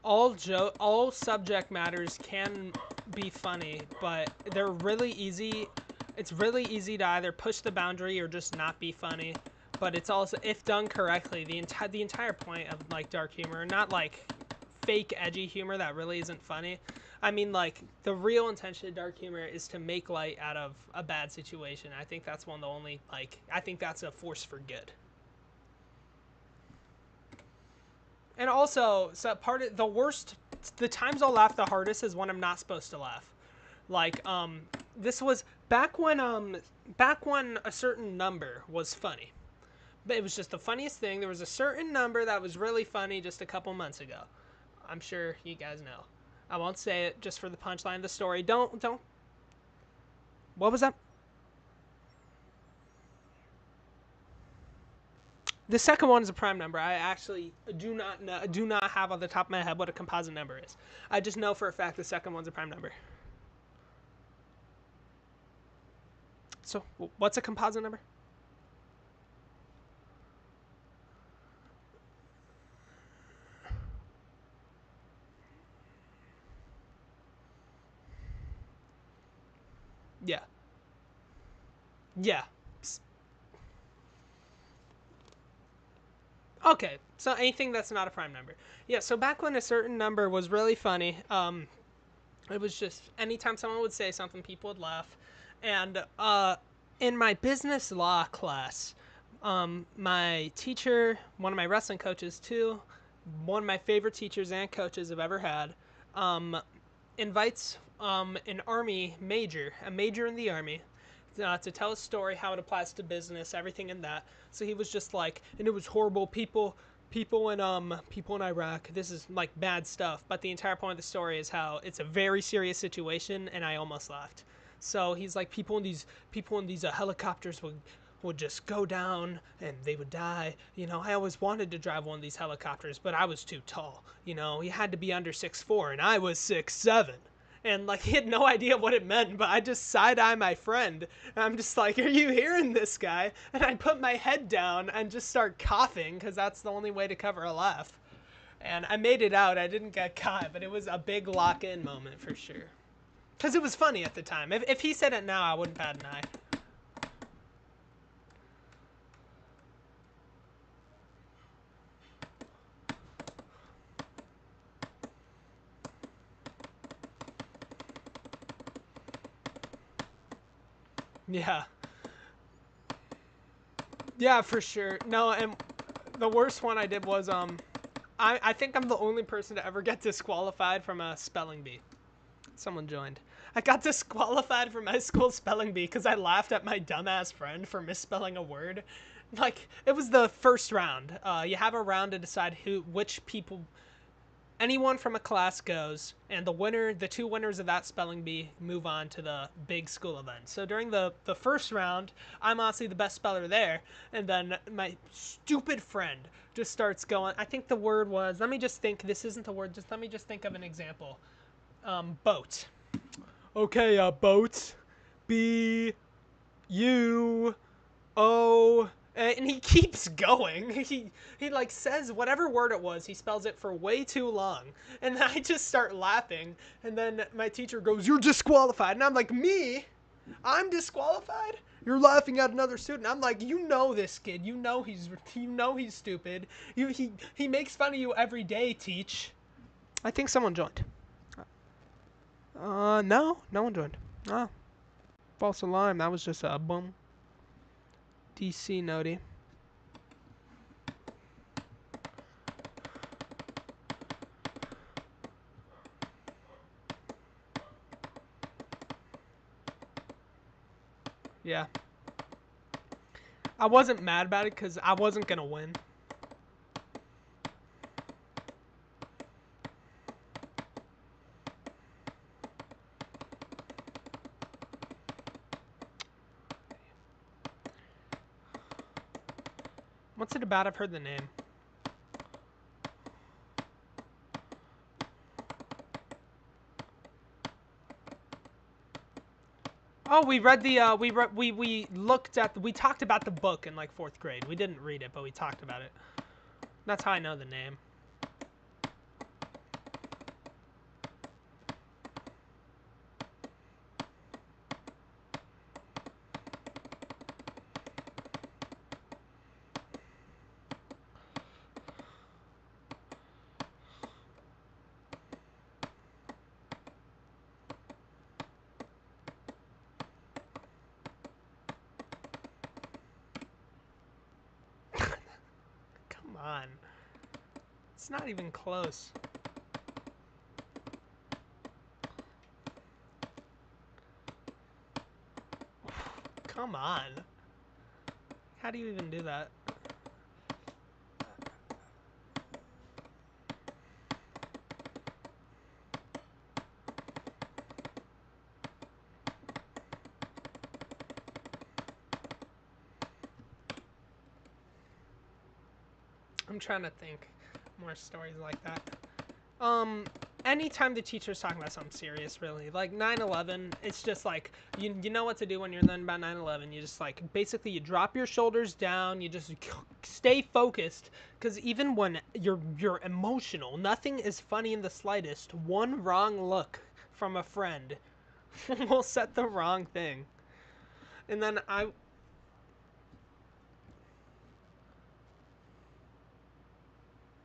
all subject matters can be funny, but they're really easy It's really easy to either push the boundary or just not be funny. But it's also, if done correctly, the entire point of like dark humor, not like fake edgy humor that really isn't funny. I mean, like, the real intention of dark humor is to make light out of a bad situation. I think that's one of the only, like, I think that's a force for good. And also, so part of the worst, the times I'll laugh the hardest is when I'm not supposed to laugh. Like, this was back when a certain number was funny. But it was just the funniest thing. There was a certain number that was really funny just a couple months ago. I'm sure you guys know. I won't say it just for the punchline of the story. Don't. What was that? The second one is a prime number. I actually do not have on the top of my head what a composite number is. I just know for a fact the second one's a prime number. So, what's a composite number? Yeah. Yeah. Okay, so anything that's not a prime number. Yeah, so back when a certain number was really funny, it was just anytime someone would say something, people would laugh. And in my business law class, my teacher, one of my wrestling coaches too, one of my favorite teachers and coaches I've ever had, um, invites an army major, a major in the army, to tell a story how it applies to business, everything in that. So he was just like, and it was horrible. People in Iraq. This is like bad stuff. But the entire point of the story is how it's a very serious situation, and I almost laughed. So he's like, people in these helicopters would just go down and they would die. You know, I always wanted to drive one of these helicopters, but I was too tall. You know, he had to be under 6'4", and I was 6'7". And like he had no idea what it meant, but I just side-eye my friend. And I'm just like, are you hearing this guy? And I put my head down and just start coughing because that's the only way to cover a laugh. And I made it out. I didn't get caught, but it was a big lock-in moment for sure. Because it was funny at the time. If he said it now, I wouldn't bat an eye. Yeah. Yeah, for sure. No, and the worst one I did was I think I'm the only person to ever get disqualified from a spelling bee. Someone joined. I got disqualified from my school spelling bee because I laughed at my dumbass friend for misspelling a word. Like it was the first round. You have a round to decide which people, anyone from a class goes, and the two winners of that spelling bee move on to the big school event. So during the first round, I'm honestly the best speller there, and then my stupid friend just starts going. I think the word was. Let me just think. This isn't the word. Just let me just think of an example. Boat. Okay, boat. B U O. And he keeps going. He like says whatever word it was. He spells it for way too long, and then I just start laughing. And then my teacher goes, "You're disqualified." And I'm like, "Me? I'm disqualified? You're laughing at another student." I'm like, "You know this kid. You know he's stupid. He makes fun of you every day, teach." I think someone joined. No one joined. Oh, false alarm. That was just a boom. DC noti. Yeah. I wasn't mad about it because I wasn't gonna win. What's it about? I've heard the name. Oh, we read the we looked at we talked about the book in like 4th grade. We didn't read it, but we talked about it. That's how I know the name. on. It's not even close. Come on. How do you even do that? I'm trying to think more stories like that. Anytime the teacher's talking about something serious, really, like 9/11, it's just like you know what to do when you're learning about 9/11. You just like basically you drop your shoulders down, you just stay focused, because even when you're emotional, nothing is funny in the slightest. One wrong look from a friend will set the wrong thing, and then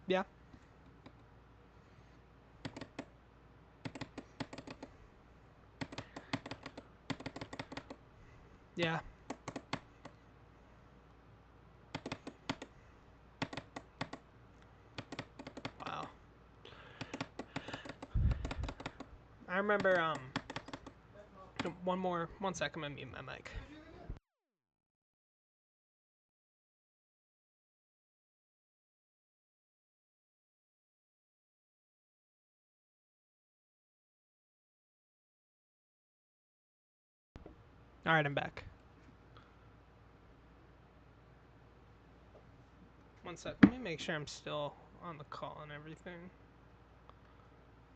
yeah. Yeah. Wow. I remember, one second, I'm gonna mute my mic. Alright, I'm back. One sec, let me make sure I'm still on the call and everything.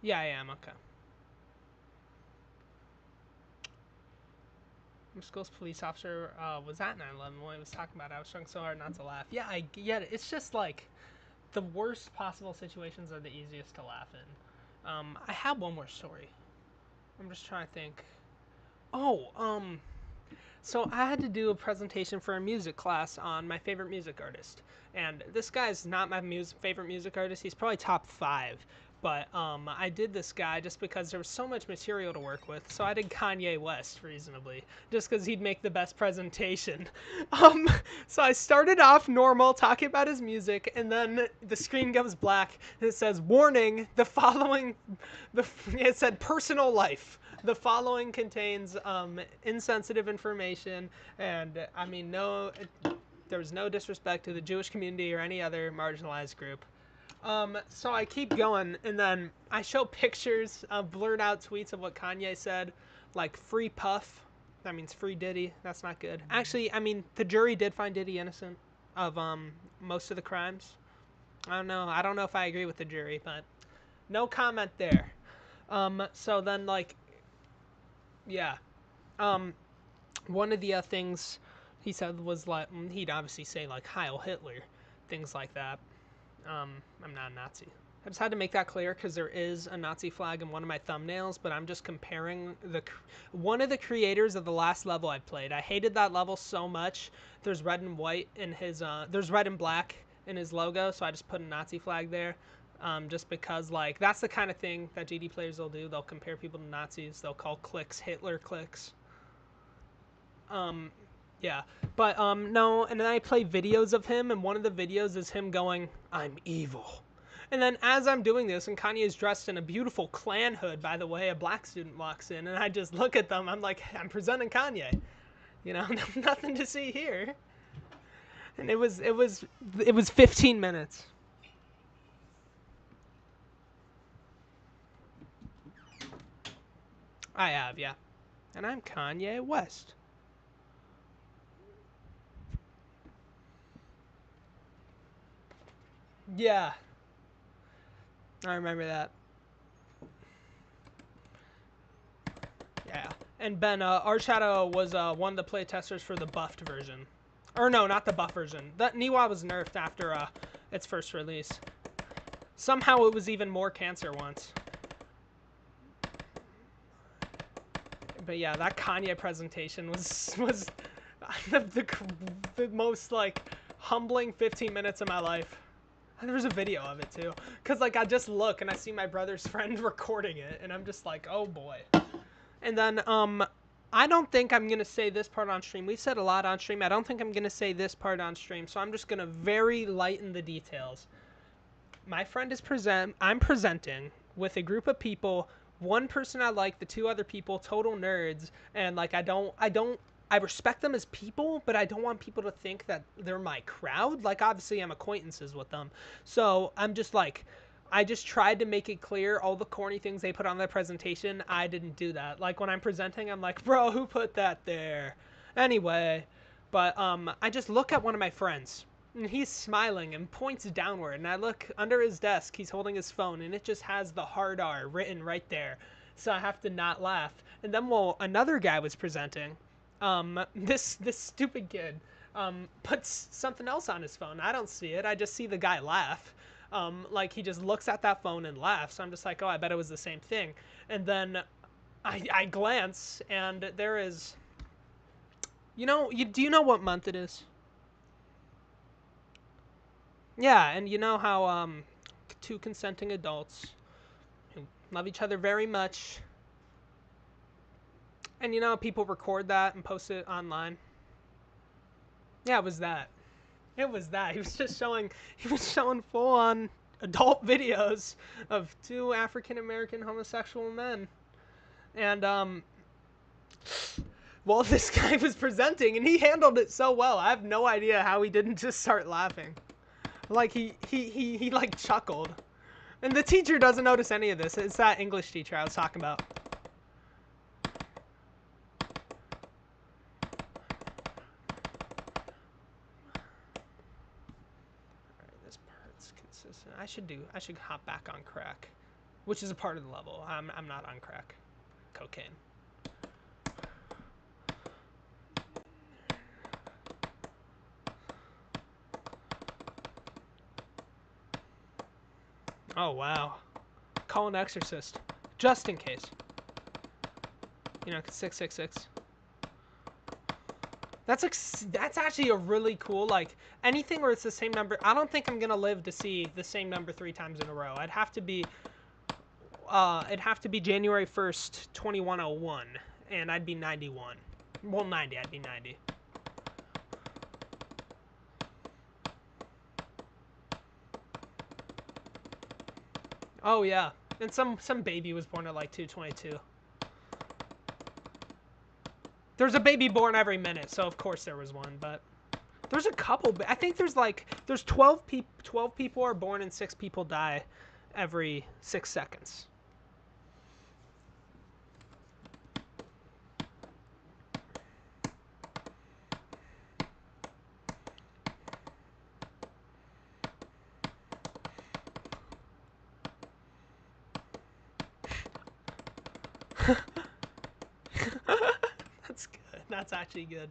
Yeah, I am, okay. My school's police officer was at 9/11 when he was talking about it. I was trying so hard not to laugh. Yeah, I get it. It's just like the worst possible situations are the easiest to laugh in. I have one more story. I'm just trying to think. Oh, so I had to do a presentation for a music class on my favorite music artist, and this guy's not my favorite music artist. He's probably top 5, but I did this guy just because there was so much material to work with. So I did Kanye West reasonably, just because he'd make the best presentation. So I started off normal, talking about his music, and then the screen goes black and it says, "Warning: the following," it said "personal life." The following contains insensitive information, and I mean, there was no disrespect to the Jewish community or any other marginalized group. So I keep going, and then I show pictures of blurred out tweets of what Kanye said, like "free Puff." That means free Diddy. That's not good. Actually, I mean, the jury did find Diddy innocent of most of the crimes. I don't know. I don't know if I agree with the jury, but no comment there. So then, like, yeah. Um, One of the things he said was like he'd obviously say like Heil Hitler, things like that. I'm not a Nazi. I just had to make that clear because there is a Nazi flag in one of my thumbnails, but I'm just comparing one of the creators of the last level I played. I hated that level so much. There's red and white in his there's red and black in his logo, so I just put a Nazi flag there. Just because like that's the kind of thing that GD players will do. They'll compare people to Nazis. They'll call clicks Hitler clicks. Um, yeah, but no, and then I play videos of him, and one of the videos is him going, "I'm evil." And then as I'm doing this, and Kanye is dressed in a beautiful Klan hood, by the way, a black student walks in, and I just look at them. I'm like, I'm presenting Kanye, you know, nothing to see here. And it was 15 minutes. I have, yeah, and I'm Kanye West. Yeah, I remember that. Yeah. And Ben, Archshadow was one of the playtesters for the buffed version. Or no, not the buff version. That Niwa was nerfed after its first release. Somehow it was even more cancer once. But yeah, that Kanye presentation was the most like humbling 15 minutes of my life. And there was a video of it too, cause like I just look and I see my brother's friend recording it, and I'm just like, oh boy. And then I don't think I'm going to say this part on stream. We've said a lot on stream. I don't think I'm going to say this part on stream, so I'm just going to very lighten the details. My friend is I'm presenting with a group of people, one person I like, the two other people total nerds, and like I respect them as people, but I don't want people to think that they're my crowd. Like obviously I'm acquaintances with them. So I'm just like I just tried to make it clear all the corny things they put on their presentation, I didn't do that. Like when I'm presenting, I'm like, "Bro, who put that there?" Anyway, but I just look at one of my friends and he's smiling and points downward, and I look under his desk, he's holding his phone, and it just has the hard R written right there. So I have to not laugh. And then while another guy was presenting, this stupid kid puts something else on his phone. I don't see it. I just see the guy laugh. Like he just looks at that phone and laughs. So I'm just like, oh, I bet it was the same thing. And then I glance, and there is, do you know what month it is? Yeah, and you know how two consenting adults who love each other very much, and you know people record that and post it online. Yeah, it was that. It was that. He was showing full on adult videos of two African American homosexual men. And well, this guy was presenting and he handled it so well. I have no idea how he didn't just start laughing. Like he like chuckled. And the teacher doesn't notice any of this. It's that English teacher I was talking about. This part's consistent. I should hop back on crack, which is a part of the level. I'm not on crack. Cocaine. Oh wow. Call an exorcist, just in case. 666. That's actually a really cool, like, anything where it's the same number. I don't think I'm gonna live to see the same number 3 times in a row. It'd have to be January 1st, 2101, and I'd be 91. Well, 90. I'd be 90. Oh yeah, and some baby was born at like 222. There's a baby born every minute, so of course there was one, but there's a couple. I think there's 12 people. 12 people are born and 6 people die every 6 seconds. That's good. That's actually good.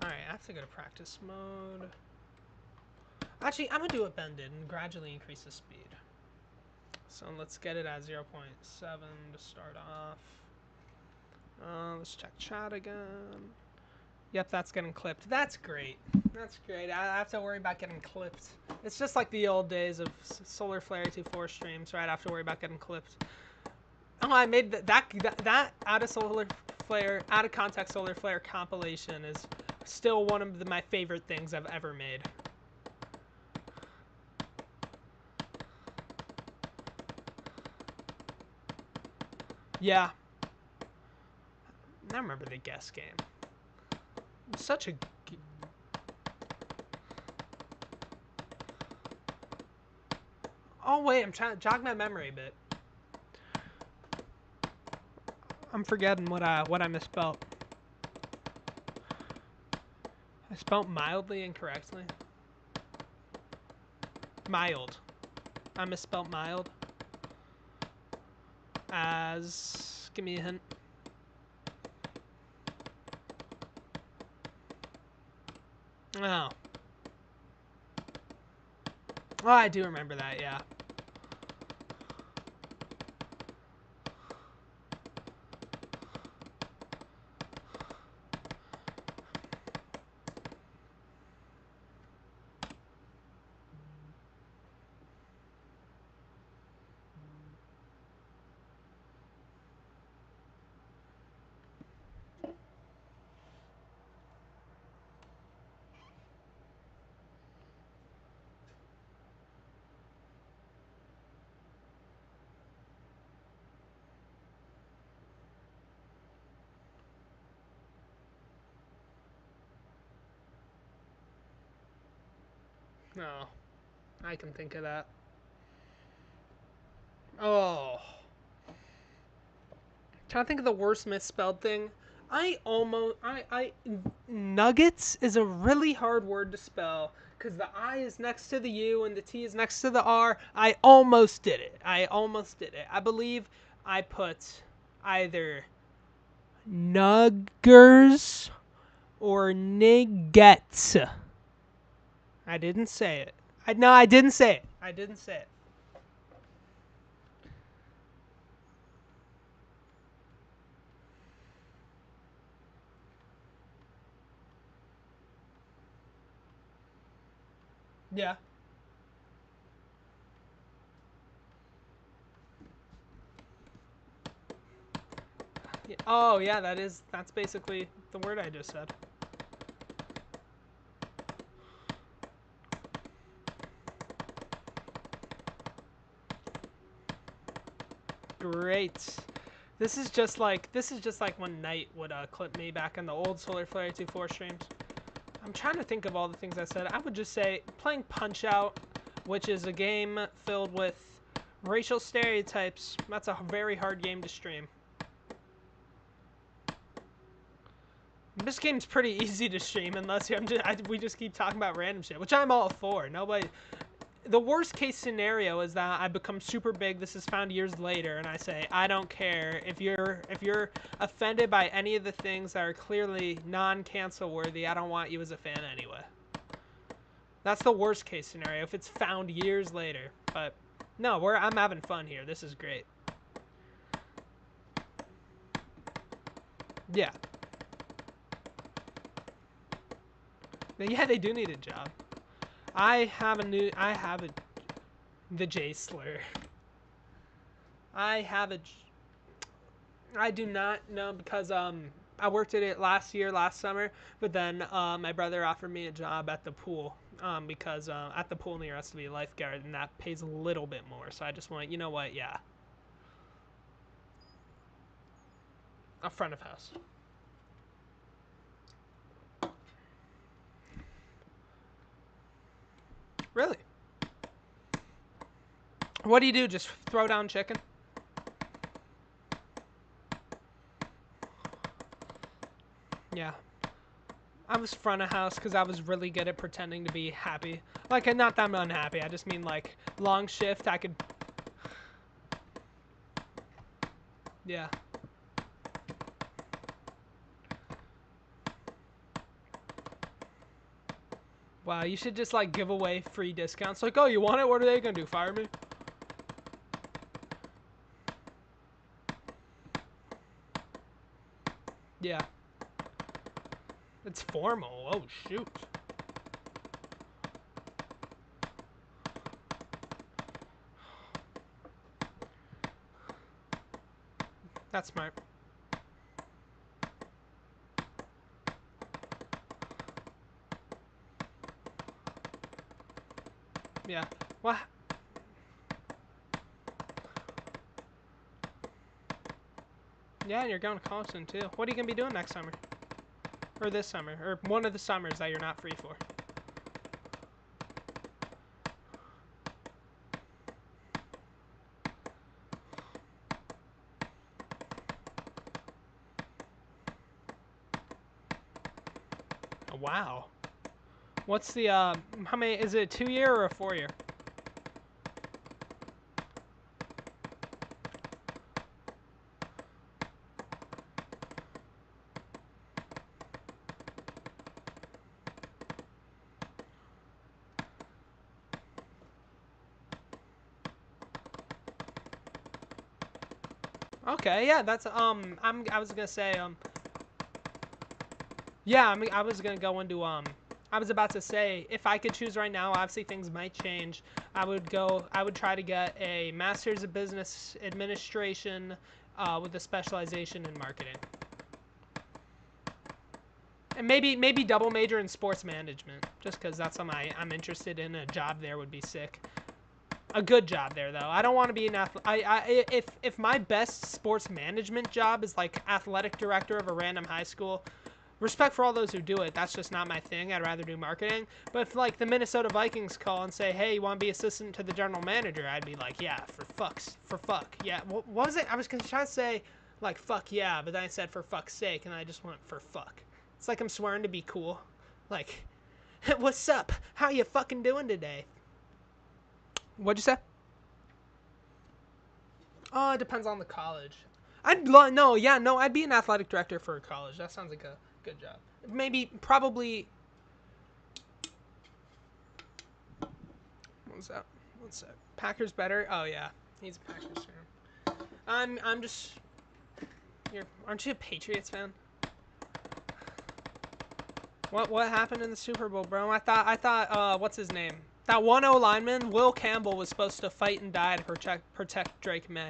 Alright, I have to go to practice mode. Actually, I'm going to do what Ben did and gradually increase the speed. So let's get it at 0.7 to start off. Let's check chat again. Yep, that's getting clipped. That's great. That's great. I have to worry about getting clipped. It's just like the old days of Solar Flare 2.4 streams, right? I have to worry about getting clipped. Oh, I made that out of context Solar Flare compilation is still one of my favorite things I've ever made. Yeah. I remember the guess game. It was such a... Oh, wait, I'm trying to jog my memory a bit. I'm forgetting what I misspelled. I spelled mildly incorrectly. Mild. I misspelled mild. As... Give me a hint. Oh. Oh, I do remember that, yeah. No, I can think of that. Oh, trying to think of the worst misspelled thing. Nuggets is a really hard word to spell because the I is next to the U and the T is next to the R. I almost did it. I believe I put either nuggers or niggets. I didn't say it. I didn't say it. I didn't say it. Yeah. Oh, yeah, that's basically the word I just said. Great. This is just like when Knight would clip me back in the old Solar Flare 2-4 streams. I'm trying to think of all the things I said. I would just say playing Punch Out, which is a game filled with racial stereotypes. That's a very hard game to stream. This game's pretty easy to stream unless we just keep talking about random shit, which I'm all for. The worst case scenario is that I become super big. This is found years later, and I say I don't care if you're offended by any of the things that are clearly non-cancel worthy. I don't want you as a fan anyway. That's the worst case scenario if it's found years later. But no, I'm having fun here. This is great. Yeah. Yeah, they do need a job. I have the J slur. I do not know because I worked at it last summer, but then my brother offered me a job at the pool because at the pool near us to be a lifeguard, and that pays a little bit more. So I just went, you know what? Yeah, a front of house. Really? What do you do? Just throw down chicken? Yeah. I was front of house because I was really good at pretending to be happy. Like, not that I'm unhappy. I just mean, like, long shift, I could... Yeah. Wow, you should just, like, give away free discounts. Like, oh, you want it? What are they gonna do? Fire me? Yeah. It's formal. Oh, shoot. That's smart. Yeah. Well, yeah, and you're going to college soon, too. What are you going to be doing next summer? Or this summer? Or one of the summers that you're not free for? Oh, wow. What's the, how many, is it a 2-year or a 4-year? Okay, yeah, that's, I was gonna say, yeah, I was gonna go into, I was about to say, if I could choose right now, obviously things might change. I would try to get a Master's of Business Administration, with a specialization in marketing. And maybe double major in sports management, just because that's something I'm interested in. A job there would be sick. A good job there, though. I don't want to be an if my best sports management job is like athletic director of a random high school, Respect for all those who do it. That's just not my thing. I'd rather do marketing. But if like the Minnesota Vikings call and say, "Hey, you want to be assistant to the general manager?" I'd be like, "Yeah, for fuck, yeah." What was it? I was gonna try to say like fuck yeah, but then I said for fuck's sake, and I just went for fuck. It's like I'm swearing to be cool. Like, what's up? How you fucking doing today? What'd you say? Oh, it depends on the college. I'd be an athletic director for a college. That sounds like a good job. Maybe, probably. What's that? What's that? Packers better? Oh yeah, he's a Packers fan. I'm just. Aren't you a Patriots fan? What happened in the Super Bowl, bro? I thought what's his name? That one O lineman, Will Campbell, was supposed to fight and die to protect Drake May.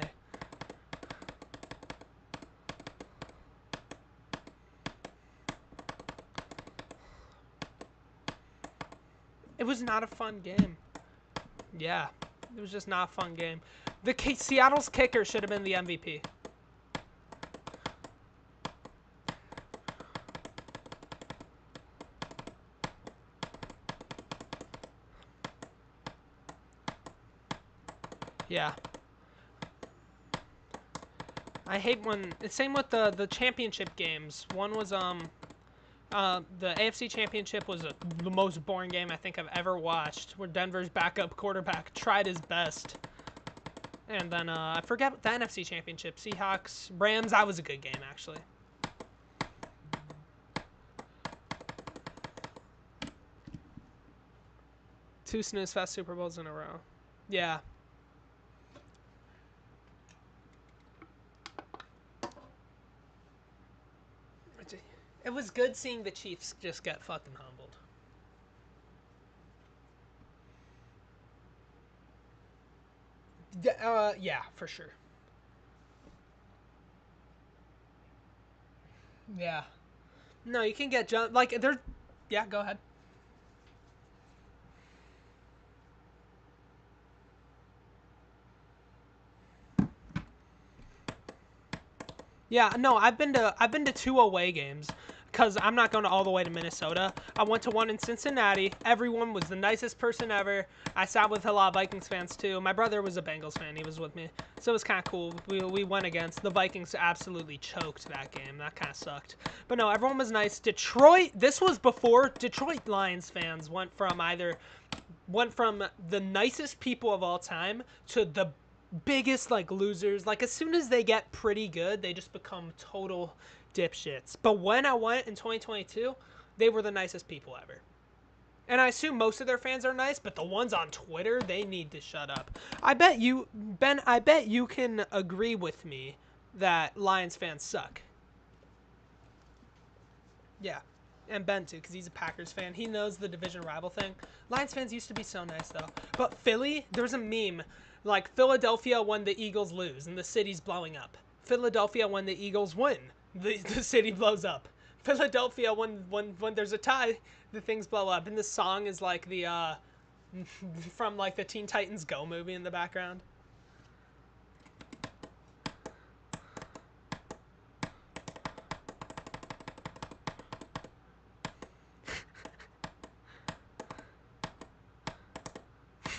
It was not a fun game. Yeah, it was just not a fun game. Seattle's kicker should have been the MVP. Yeah. I hate when it's same with the championship games. One was the AFC Championship was the most boring game I think I've ever watched, where Denver's backup quarterback tried his best. And then I forget the NFC Championship, Seahawks, Rams. That was a good game actually. Two snooze fest Super Bowls in a row. Yeah. It was good seeing the Chiefs just get fucking humbled. Yeah, for sure. Yeah. No, you can get like they're. Yeah, go ahead. Yeah, no, I've been to two away games because I'm not going to all the way to Minnesota. I went to one in Cincinnati. Everyone was the nicest person ever. I sat with a lot of Vikings fans too. My brother was a Bengals fan. He was with me, so it was kind of cool. We went against the Vikings. Absolutely choked that game. That kind of sucked. But no, everyone was nice. Detroit. This was before Detroit Lions fans went from the nicest people of all time to the biggest like losers. Like as soon as they get pretty good, they just become total dipshits. But when I went in 2022, they were the nicest people ever. And I assume most of their fans are nice, but the ones on Twitter, they need to shut up. I bet you can agree with me that Lions fans suck. Yeah. And Ben too, because he's a Packers fan. He knows the division rival thing. Lions fans used to be so nice though. But Philly, there's a meme like Philadelphia when the Eagles lose and the city's blowing up. Philadelphia when the Eagles win, the city blows up. Philadelphia when there's a tie, the things blow up. And the song is like the from like the Teen Titans Go movie in the background.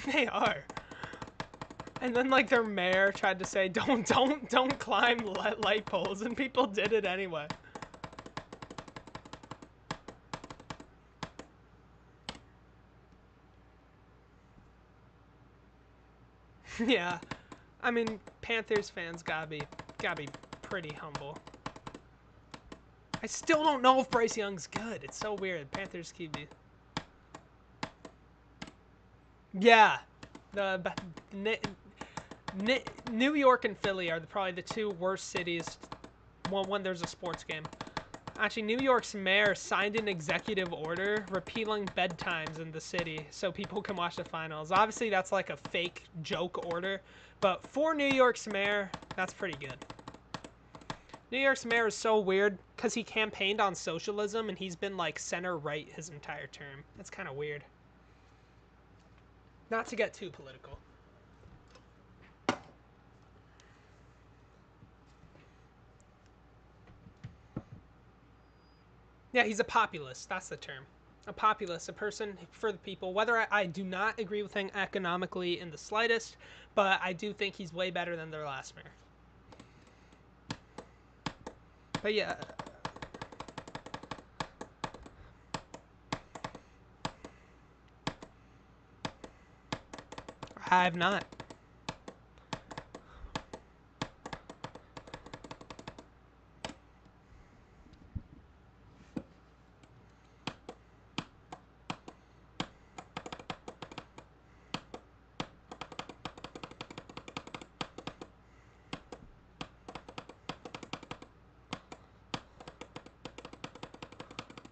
They are. And then like their mayor tried to say don't climb light poles, and people did it anyway. Yeah, I mean Panthers fans gotta be pretty humble. I still don't know if Bryce Young's good. It's so weird. Panthers QB. Yeah, the New York and Philly are probably the two worst cities when there's a sports game. Actually, New York's mayor signed an executive order repealing bedtimes in the city so people can watch the finals. Obviously, that's like a fake joke order, but for New York's mayor, that's pretty good. New York's mayor is so weird because he campaigned on socialism and he's been like center right his entire term. That's kind of weird. Not to get too political. Yeah, he's a populist. That's the term. A populist, a person for the people. Whether I do not agree with him economically in the slightest, but I do think he's way better than their last mayor. But yeah, I have not.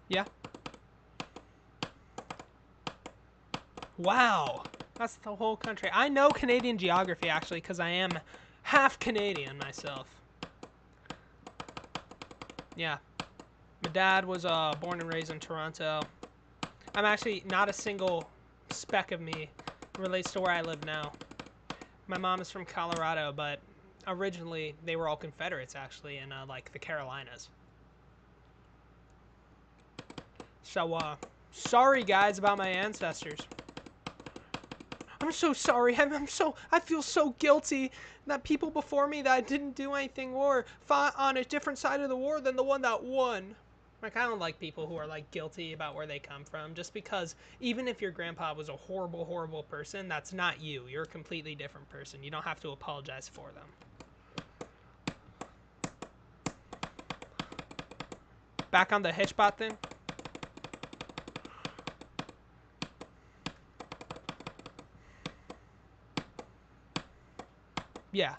Yeah. Wow. That's the whole country. I know Canadian geography, actually, because I am half Canadian myself. Yeah. My dad was born and raised in Toronto. I'm actually not a single speck of me relates to where I live now. My mom is from Colorado, but originally they were all Confederates, actually, in like the Carolinas. So, sorry guys about my ancestors. I'm so sorry. I feel so guilty that people before me that didn't do anything war fought on a different side of the war than the one that won. Like, I don't like people who are like guilty about where they come from, just because even if your grandpa was a horrible, horrible person, that's not you. You're a completely different person. You don't have to apologize for them. Back on the Hitchbot thing. Yeah.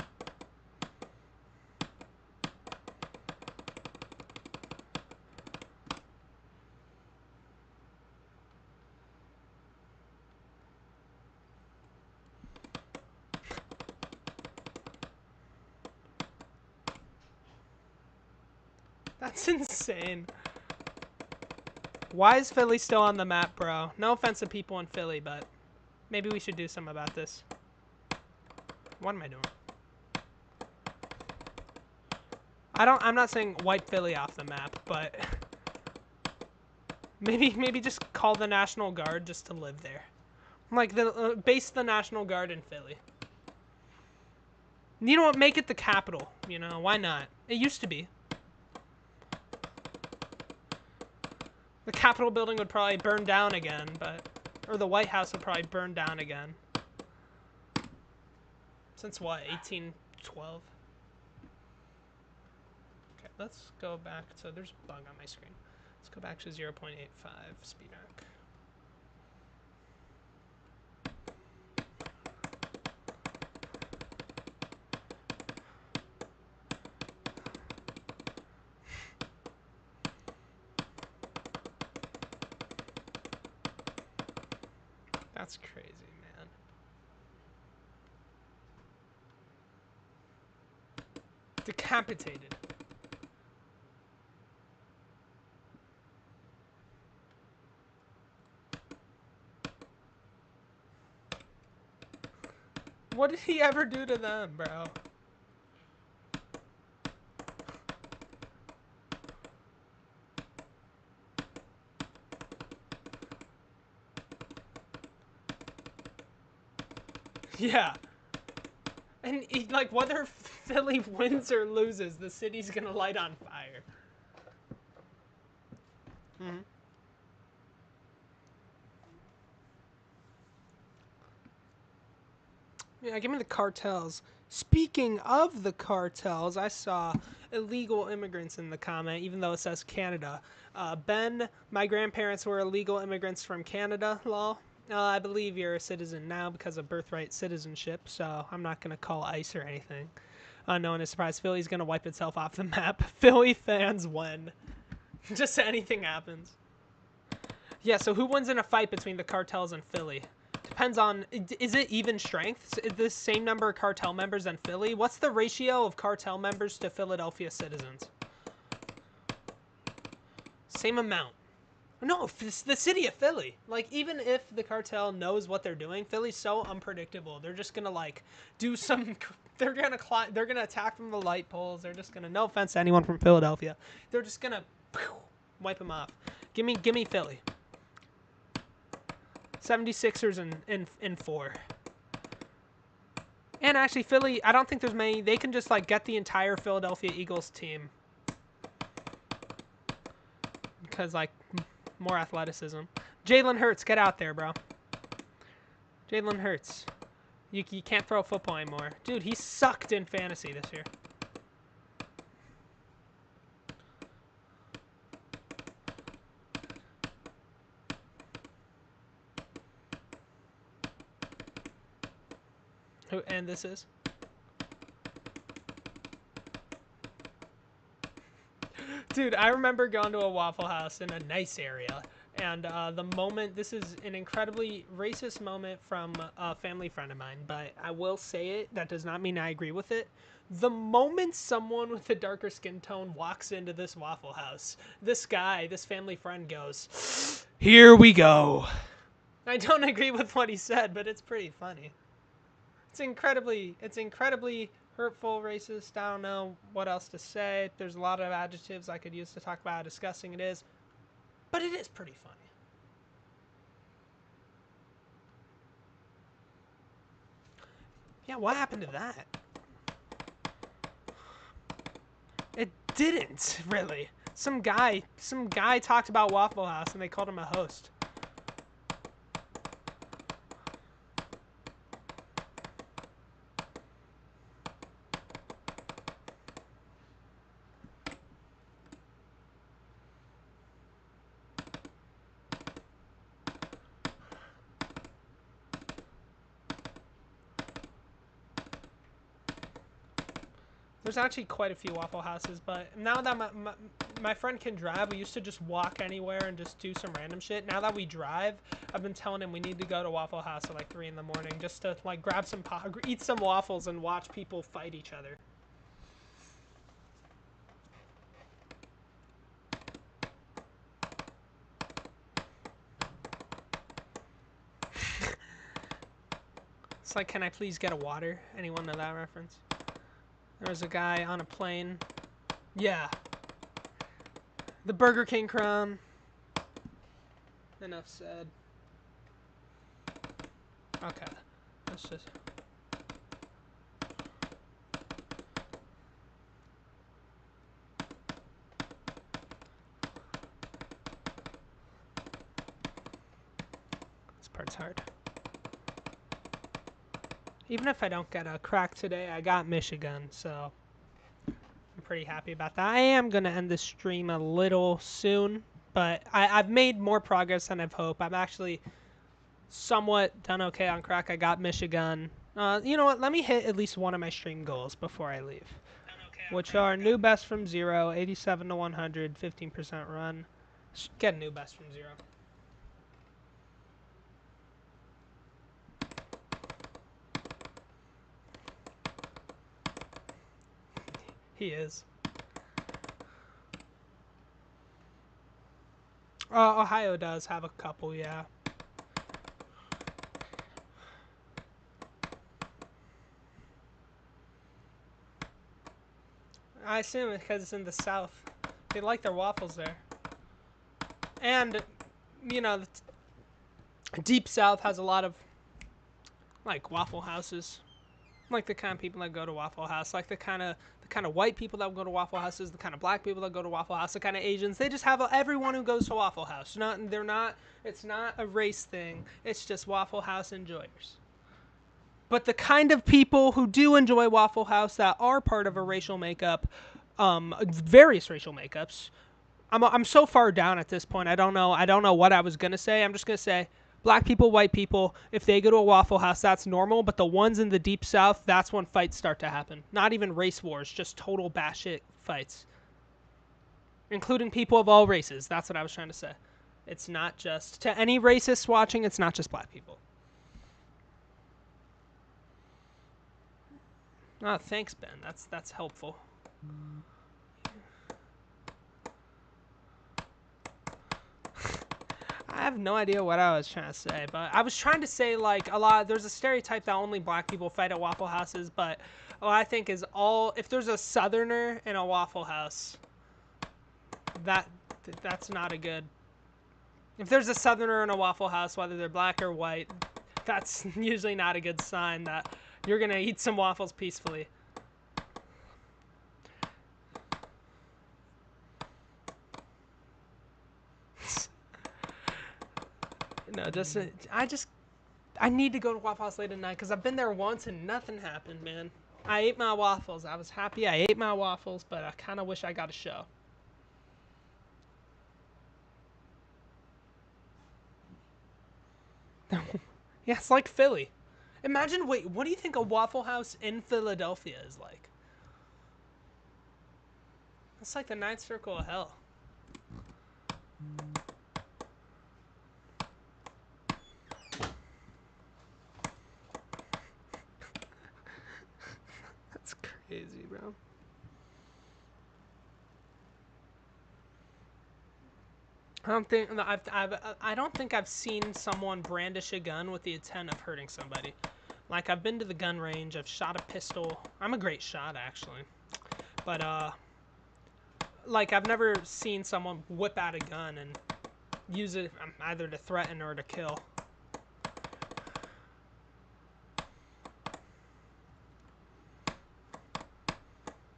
That's insane. Why is Philly still on the map, bro? No offense to people in Philly, but maybe we should do something about this. What am I doing? I'm not saying wipe Philly off the map, but maybe just call the National Guard just to live there. Like base the National Guard in Philly. You know what? Make it the capital. You know, why not? It used to be. The Capitol building would probably burn down again, but or the White House would probably burn down again. Since what? 1812. Okay, let's go back to. There's a bug on my screen. Let's go back to 0.85 speed arc. That's crazy, man. Decapitated. What did he ever do to them, bro? Yeah. And like whether Philly wins or loses, the city's gonna light on fire. Mm-hmm. Yeah, give me the cartels. Speaking of the cartels, I saw illegal immigrants in the comment, even though it says Canada. Ben, my grandparents were illegal immigrants from Canada, lol. I believe you're a citizen now because of birthright citizenship, so I'm not going to call ICE or anything. No one is surprised. Philly's going to wipe itself off the map. Philly fans win. Just anything happens. Yeah, so who wins in a fight between the cartels and Philly? Depends on, is it even strength? Is the same number of cartel members than Philly? What's the ratio of cartel members to Philadelphia citizens? Same amount. No, it's the city of Philly. Like, even if the cartel knows what they're doing, Philly's so unpredictable. They're just gonna like do some. They're gonna climb. They're gonna attack from the light poles. They're just gonna. No offense to anyone from Philadelphia. They're just gonna Wipe them off. Give me Philly. 76ers in 4. And actually, Philly, I don't think there's many. They can just, like, get the entire Philadelphia Eagles team. Because, like, more athleticism. Jalen Hurts, get out there, bro. Jalen Hurts. You can't throw a football anymore. Dude, he sucked in fantasy this year. And this is? Dude, I remember going to a Waffle House in a nice area. And the moment, this is an incredibly racist moment from a family friend of mine, but I will say it, that does not mean I agree with it. The moment someone with a darker skin tone walks into this Waffle House, this guy, this family friend goes, "Here we go." I don't agree with what he said, but it's pretty funny. It's incredibly hurtful, racist. I don't know what else to say. There's a lot of adjectives I could use to talk about how disgusting it is. But it is pretty funny. Yeah, what happened to that? It didn't, really. Some guy talked about Waffle House and they called him a host. There's actually quite a few Waffle Houses, but now that my friend can drive, we used to just walk anywhere and just do some random shit. Now that we drive, I've been telling him we need to go to Waffle House at like 3 in the morning just to like grab some eat some waffles and watch people fight each other. It's like, can I please get a water? Anyone know that reference? There was a guy on a plane. Yeah. The Burger King crown. Enough said. Okay. Let's just... This part's hard. Even if I don't get a crack today, I got Michigan, so I'm pretty happy about that. I am going to end the stream a little soon, but I've made more progress than I've hoped. I'm actually somewhat done okay on crack. I got Michigan. You know what? Let me hit at least one of my stream goals before I leave, which are new best from 0, 87 to 100, 15% run. Get a new best from 0. He is. Ohio does have a couple, yeah. I assume because it's in the South. They like their waffles there. And, you know, the Deep South has a lot of, like, Waffle Houses. Like the kind of people that go to Waffle House. Like the kind of white people that go to Waffle Houses. The kind of black people that go to Waffle House. The kind of Asians. They just have everyone who goes to Waffle House. It's not a race thing. It's just Waffle House enjoyers. But the kind of people who do enjoy Waffle House that are part of a racial makeup, various racial makeups. I'm so far down at this point. I don't know what I was gonna say. I'm just gonna say black people, white people. If they go to a Waffle House, that's normal. But the ones in the Deep South, that's when fights start to happen. Not even race wars, just total batshit fights, including people of all races. That's what I was trying to say. It's not just to any racists watching. It's not just black people. Oh, thanks, Ben. That's helpful. I have no idea what I was trying to say, but I was trying to say, like, there's a stereotype that only black people fight at Waffle Houses, but what I think is if there's a Southerner in a Waffle House, That's not a good... If there's a Southerner in a Waffle House, whether they're black or white, that's usually not a good sign that you're going to eat some waffles peacefully. No, I need to go to Waffle House late at night because I've been there once and nothing happened, man. I ate my waffles. I was happy I ate my waffles, but I kind of wish I got a show. Yeah, it's like Philly. Imagine, wait, what do you think a Waffle House in Philadelphia is like? It's like the ninth circle of hell. That's crazy, bro. I don't think I've seen someone brandish a gun with the intent of hurting somebody. Like, I've been to the gun range, I've shot a pistol. I'm a great shot, actually. But, like, I've never seen someone whip out a gun and use it either to threaten or to kill.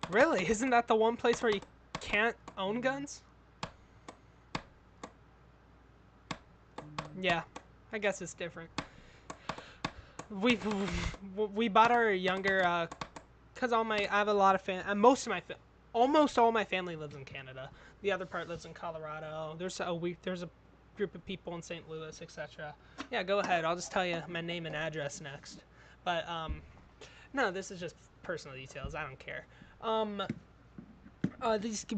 Really? Isn't that the one place where you can't own guns? Yeah, I guess it's different. We bought our younger, cause I have a lot of almost all my family lives in Canada. The other part lives in Colorado. There's a group of people in St. Louis, etc. Yeah, go ahead. I'll just tell you my name and address next. But no, this is just personal details. I don't care.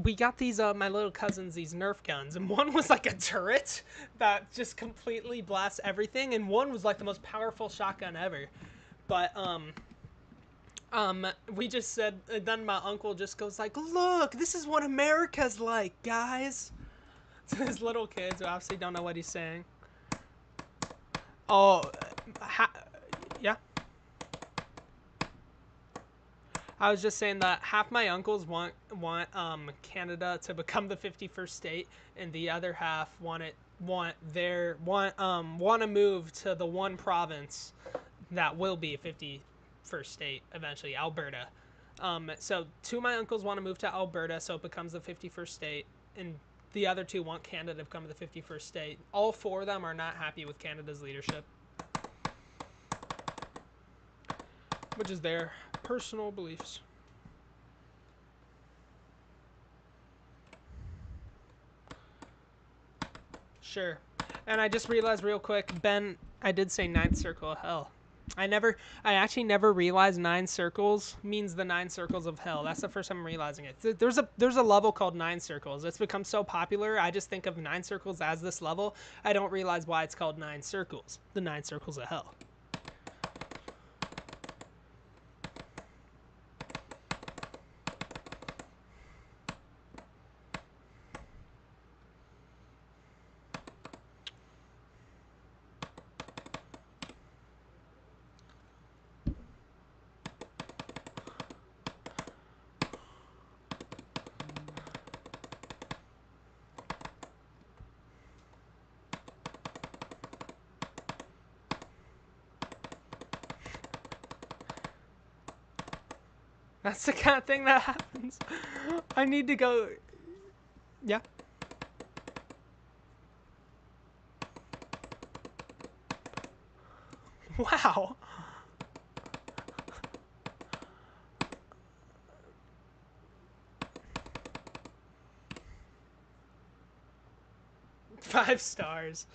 We got these my little cousins these Nerf guns, and one was like a turret that just completely blasts everything, and one was like the most powerful shotgun ever. But we just said, then my uncle just goes like, "Look, this is what America's like, guys." To his little kids who obviously don't know what he's saying. Oh, yeah. I was just saying that half my uncles want Canada to become the 51st state, and the other half want to move to the one province that will be a 51st state eventually, Alberta. So two of my uncles want to move to Alberta, so it becomes the 51st state, and the other two want Canada to become the 51st state. All four of them are not happy with Canada's leadership, which is their personal beliefs. Sure. And I just realized real quick, Ben, I did say ninth circle of hell. I actually never realized 9 circles means the 9 circles of hell. That's the first time I'm realizing it. There's a level called 9 circles. It's become so popular. I just think of 9 circles as this level. I don't realize why it's called 9 circles. The 9 circles of hell. That's the kind of thing that happens. I need to go. Yeah. Wow. Five stars.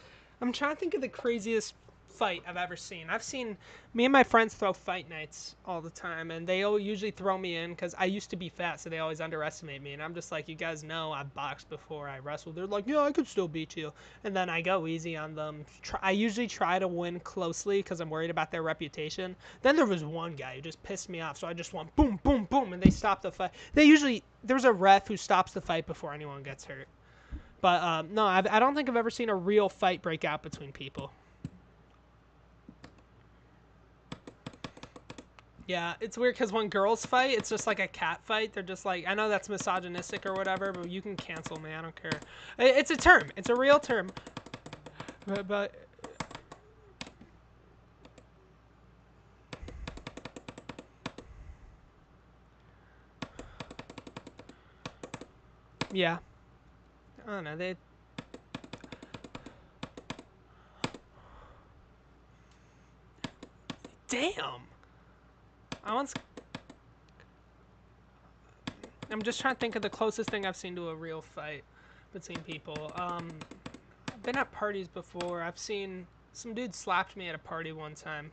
I'm trying to think of the craziest fight I've ever seen. Me and my friends throw fight nights all the time, and they all usually throw me in because I used to be fat, so they always underestimate me. And I'm just like, you guys know I boxed before I wrestled. They're like, yeah, I could still beat you. And then I go easy on them. I usually try to win closely because I'm worried about their reputation. Then there was one guy who just pissed me off, so I just went boom, boom, boom, and they stopped the fight. There's a ref who stops the fight before anyone gets hurt. But no, I don't think I've ever seen a real fight break out between people. Yeah, it's weird because when girls fight, it's just like a cat fight. They're just like, I know that's misogynistic or whatever, but you can cancel me. I don't care. It's a term. It's a real term. But yeah, I don't know. Damn. I once. I'm just trying to think of the closest thing I've seen to a real fight between people. I've been at parties before. I've seen some dude slapped me at a party one time.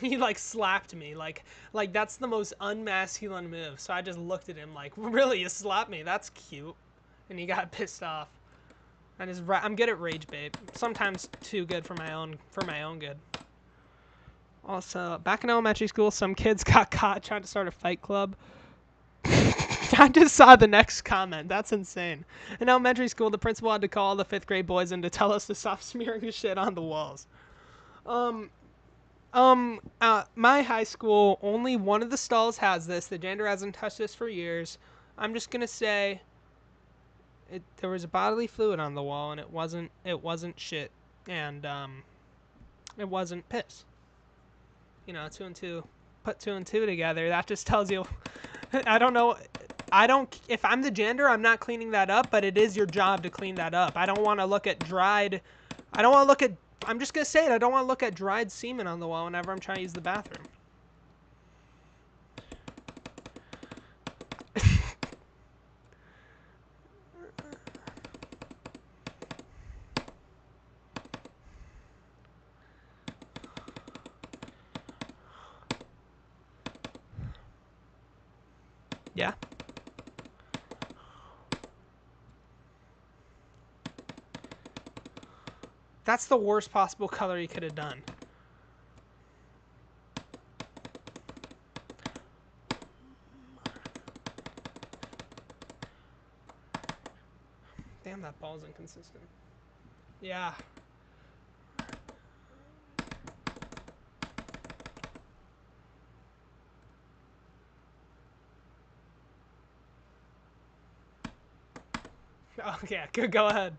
He like slapped me like that's the most unmasculine move. So I just looked at him like, really, you slapped me? That's cute. And he got pissed off. I'm good at rage bait. Sometimes too good for my own good. Also, back in elementary school, some kids got caught trying to start a fight club. I just saw the next comment. That's insane. In elementary school, the principal had to call all the 5th grade boys in to tell us to stop smearing shit on the walls. My high school, only one of the stalls has this. The janitor hasn't touched this for years. I'm just gonna say, there was a bodily fluid on the wall, and it wasn't shit, and it wasn't piss. You know, put two and two together. That just tells you. I don't know. If I'm the janitor, I'm not cleaning that up, but it is your job to clean that up. I don't want to look at I'm just going to say it. I don't want to look at dried semen on the wall whenever I'm trying to use the bathroom. Yeah. That's the worst possible color you could have done. Damn, that ball's inconsistent. Yeah. Oh, yeah, go ahead.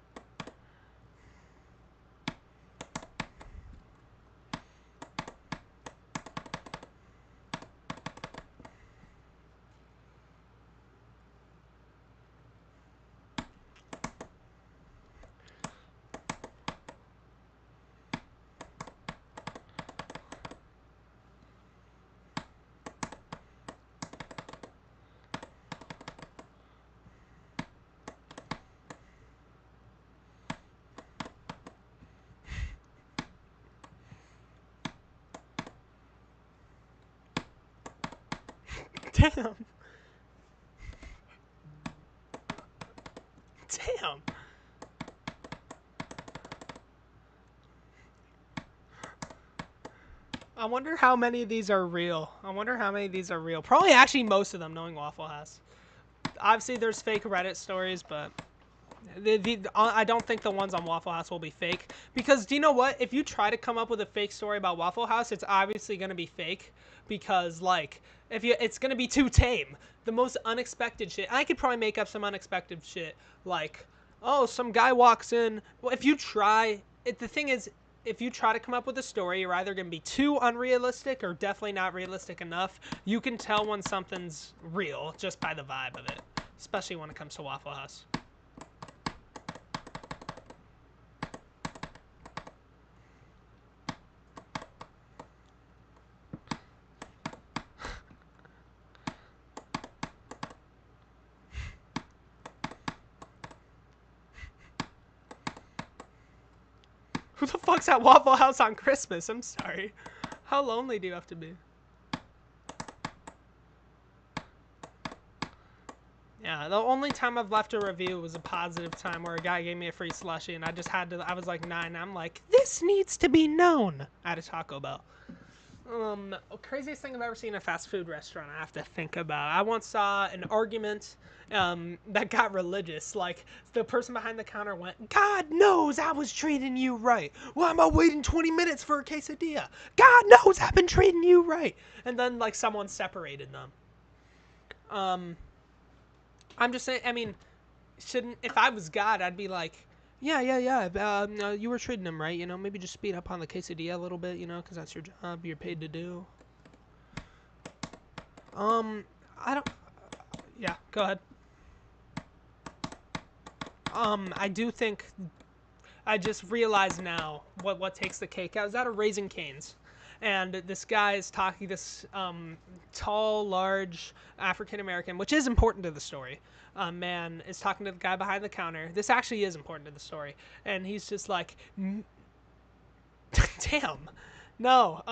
Damn. Damn. I wonder how many of these are real. Probably actually most of them, knowing Waffle House. Obviously, there's fake Reddit stories, but I don't think the ones on Waffle House will be fake. Because do you know what? If you try to come up with a fake story about Waffle House, it's obviously going to be fake. Because, like, it's going to be too tame. The most unexpected shit. I could probably make up some unexpected shit. Like, oh, some guy walks in. Well, if you try... the thing is, if you try to come up with a story, you're either going to be too unrealistic or definitely not realistic enough. You can tell when something's real just by the vibe of it. Especially when it comes to Waffle House. Who the fuck's at Waffle House on Christmas? I'm sorry. How lonely do you have to be? Yeah, the only time I've left a review was a positive time where a guy gave me a free slushie and I was like 9. I'm like, this needs to be known at a Taco Bell. Craziest thing I've ever seen in a fast food restaurant. I have to think about. I once saw an argument that got religious. Like the person behind the counter went, "God knows I was treating you right. Why am I waiting 20 minutes for a quesadilla? God knows I've been treating you right." And then like someone separated them. Um, I'm just saying. I mean, shouldn't if I was God, I'd be like, yeah, yeah, yeah. You were treating him right. Maybe just speed up on the quesadilla a little bit. Because that's your job. You're paid to do. Um, I don't. Yeah, go ahead. I do think I just realized now what takes the cake. I was at a Raising Cane's, and this guy is talking. This tall, large African American, which is important to the story. Man is talking to the guy behind the counter. This actually is important to the story, and he's just like, "Damn, no,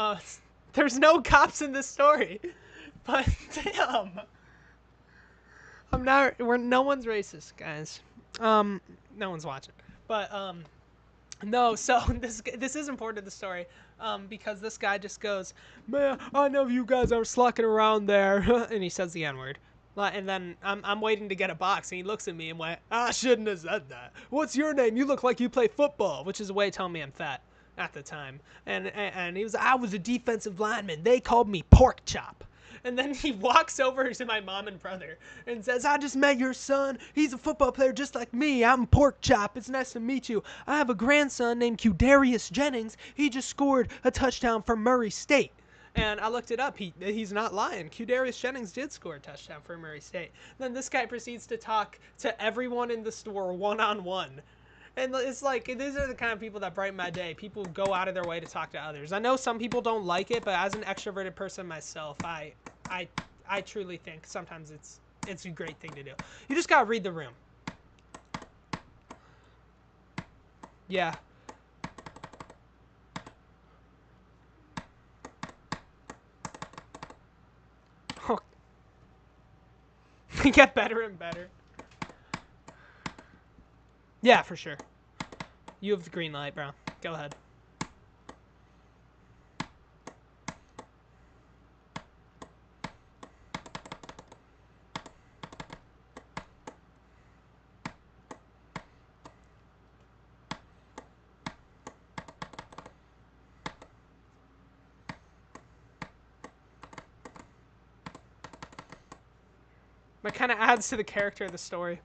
there's no cops in this story, but damn." I'm not. No one's racist, guys. No one's watching. But no. So this is important to the story. Because this guy just goes, "Man, I know you guys are slacking around there," and he says the N word. And then I'm waiting to get a box, and he looks at me and went, "I shouldn't have said that. What's your name? You look like you play football," which is a way of telling me I'm fat at the time. And he was, "I was a defensive lineman. They called me Pork Chop." And then he walks over to my mom and brother and says, "I just met your son. He's a football player just like me. I'm Pork Chop. It's nice to meet you. I have a grandson named Qdarius Jennings. He just scored a touchdown for Murray State." And I looked it up. He's not lying. Qdarius Jennings did score a touchdown for Murray State. Then this guy proceeds to talk to everyone in the store one-on-one. And it's like, these are the kind of people that brighten my day. People go out of their way to talk to others. I know some people don't like it, but as an extroverted person myself, I truly think sometimes it's a great thing to do. You just gotta read the room. Yeah. Get better and better. Yeah, for sure. You have the green light, bro. Go ahead. That kind of adds to the character of the story.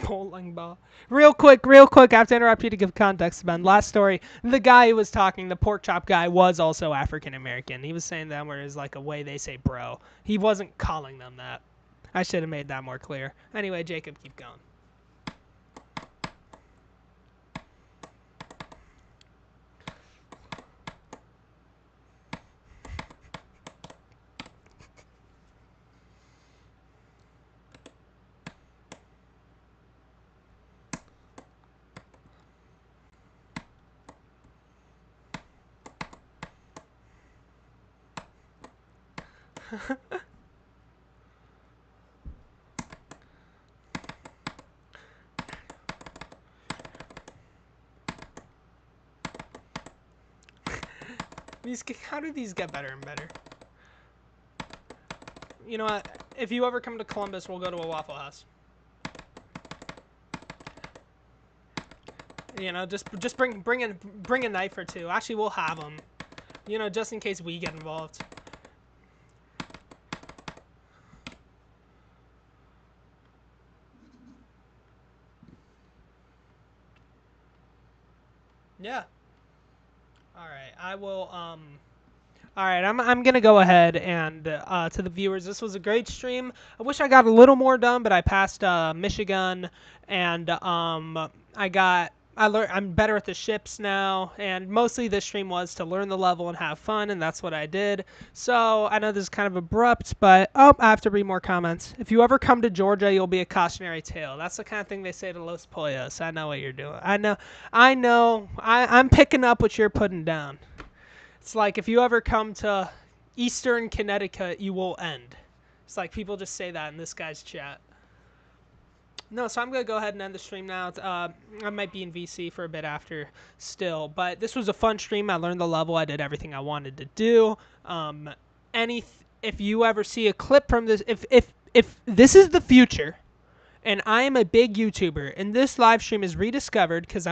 Bowling ball. Real quick, I have to interrupt you to give context, Ben. Last story. The guy who was talking, the pork chop guy, was also African American. He was saying that where is like a way they say bro. He wasn't calling them that. I should have made that more clear. Anyway, Jacob, keep going. How do these get better and better? You know what? If you ever come to Columbus, we'll go to a Waffle House. Just bring a knife or two. Actually, we'll have them. Just in case we get involved. Yeah. All right. I will. All right. I'm gonna go ahead and to the viewers. This was a great stream. I wish I got a little more done, but I passed Michigan, and I got I'm better at the ships now, and mostly this stream was to learn the level and have fun, and that's what I did. So I know this is kind of abrupt, but I have to read more comments. If you ever come to Georgia, you'll be a cautionary tale. That's the kind of thing they say to Los Pollos. I know what you're doing. I'm picking up what you're putting down. It's like if you ever come to Eastern Connecticut, you will end. It's like people just say that in this guy's chat. No, so I'm going to go ahead and end the stream now. I might be in VC for a bit after still, but this was a fun stream. I learned the level. I did everything I wanted to do. If you ever see a clip from this, if this is the future, and I am a big YouTuber, and this live stream is rediscovered because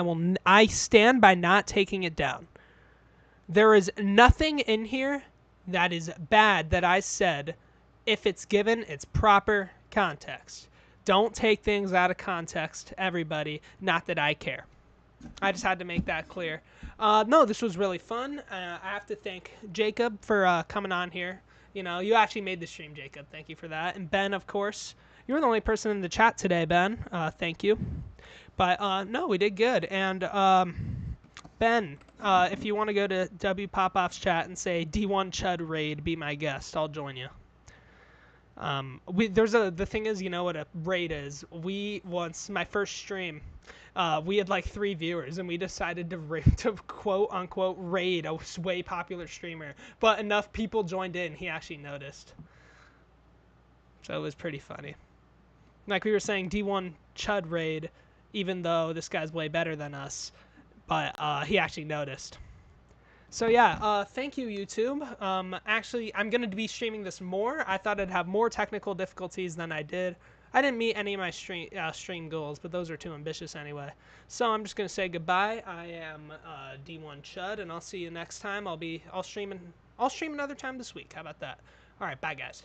I stand by not taking it down. There is nothing in here that is bad that I said if it's given its proper context. Don't take things out of context, everybody. Not that I care. I just had to make that clear. No, this was really fun. I have to thank Jacob for coming on here. You know, you actually made the stream, Jacob. Thank you for that. And Ben, of course. You were the only person in the chat today, Ben. Thank you. But, no, we did good. And, Ben, if you want to go to W Popoff's chat and say D1 Chud Raid, be my guest. I'll join you. The thing is, you know what a raid is. My first stream, we had like 3 viewers, and we decided to quote unquote raid a way popular streamer, but enough people joined in, he actually noticed. So it was pretty funny. Like we were saying, D1 Chud raid, even though this guy's way better than us, but he actually noticed. So yeah, thank you, YouTube. Actually, I'm going to be streaming this more. I thought I'd have more technical difficulties than I did. I didn't meet any of my stream goals, but those are too ambitious anyway. So I'm just going to say goodbye. I am D1 Chud, and I'll see you next time. I'll stream another time this week. How about that? All right, bye, guys.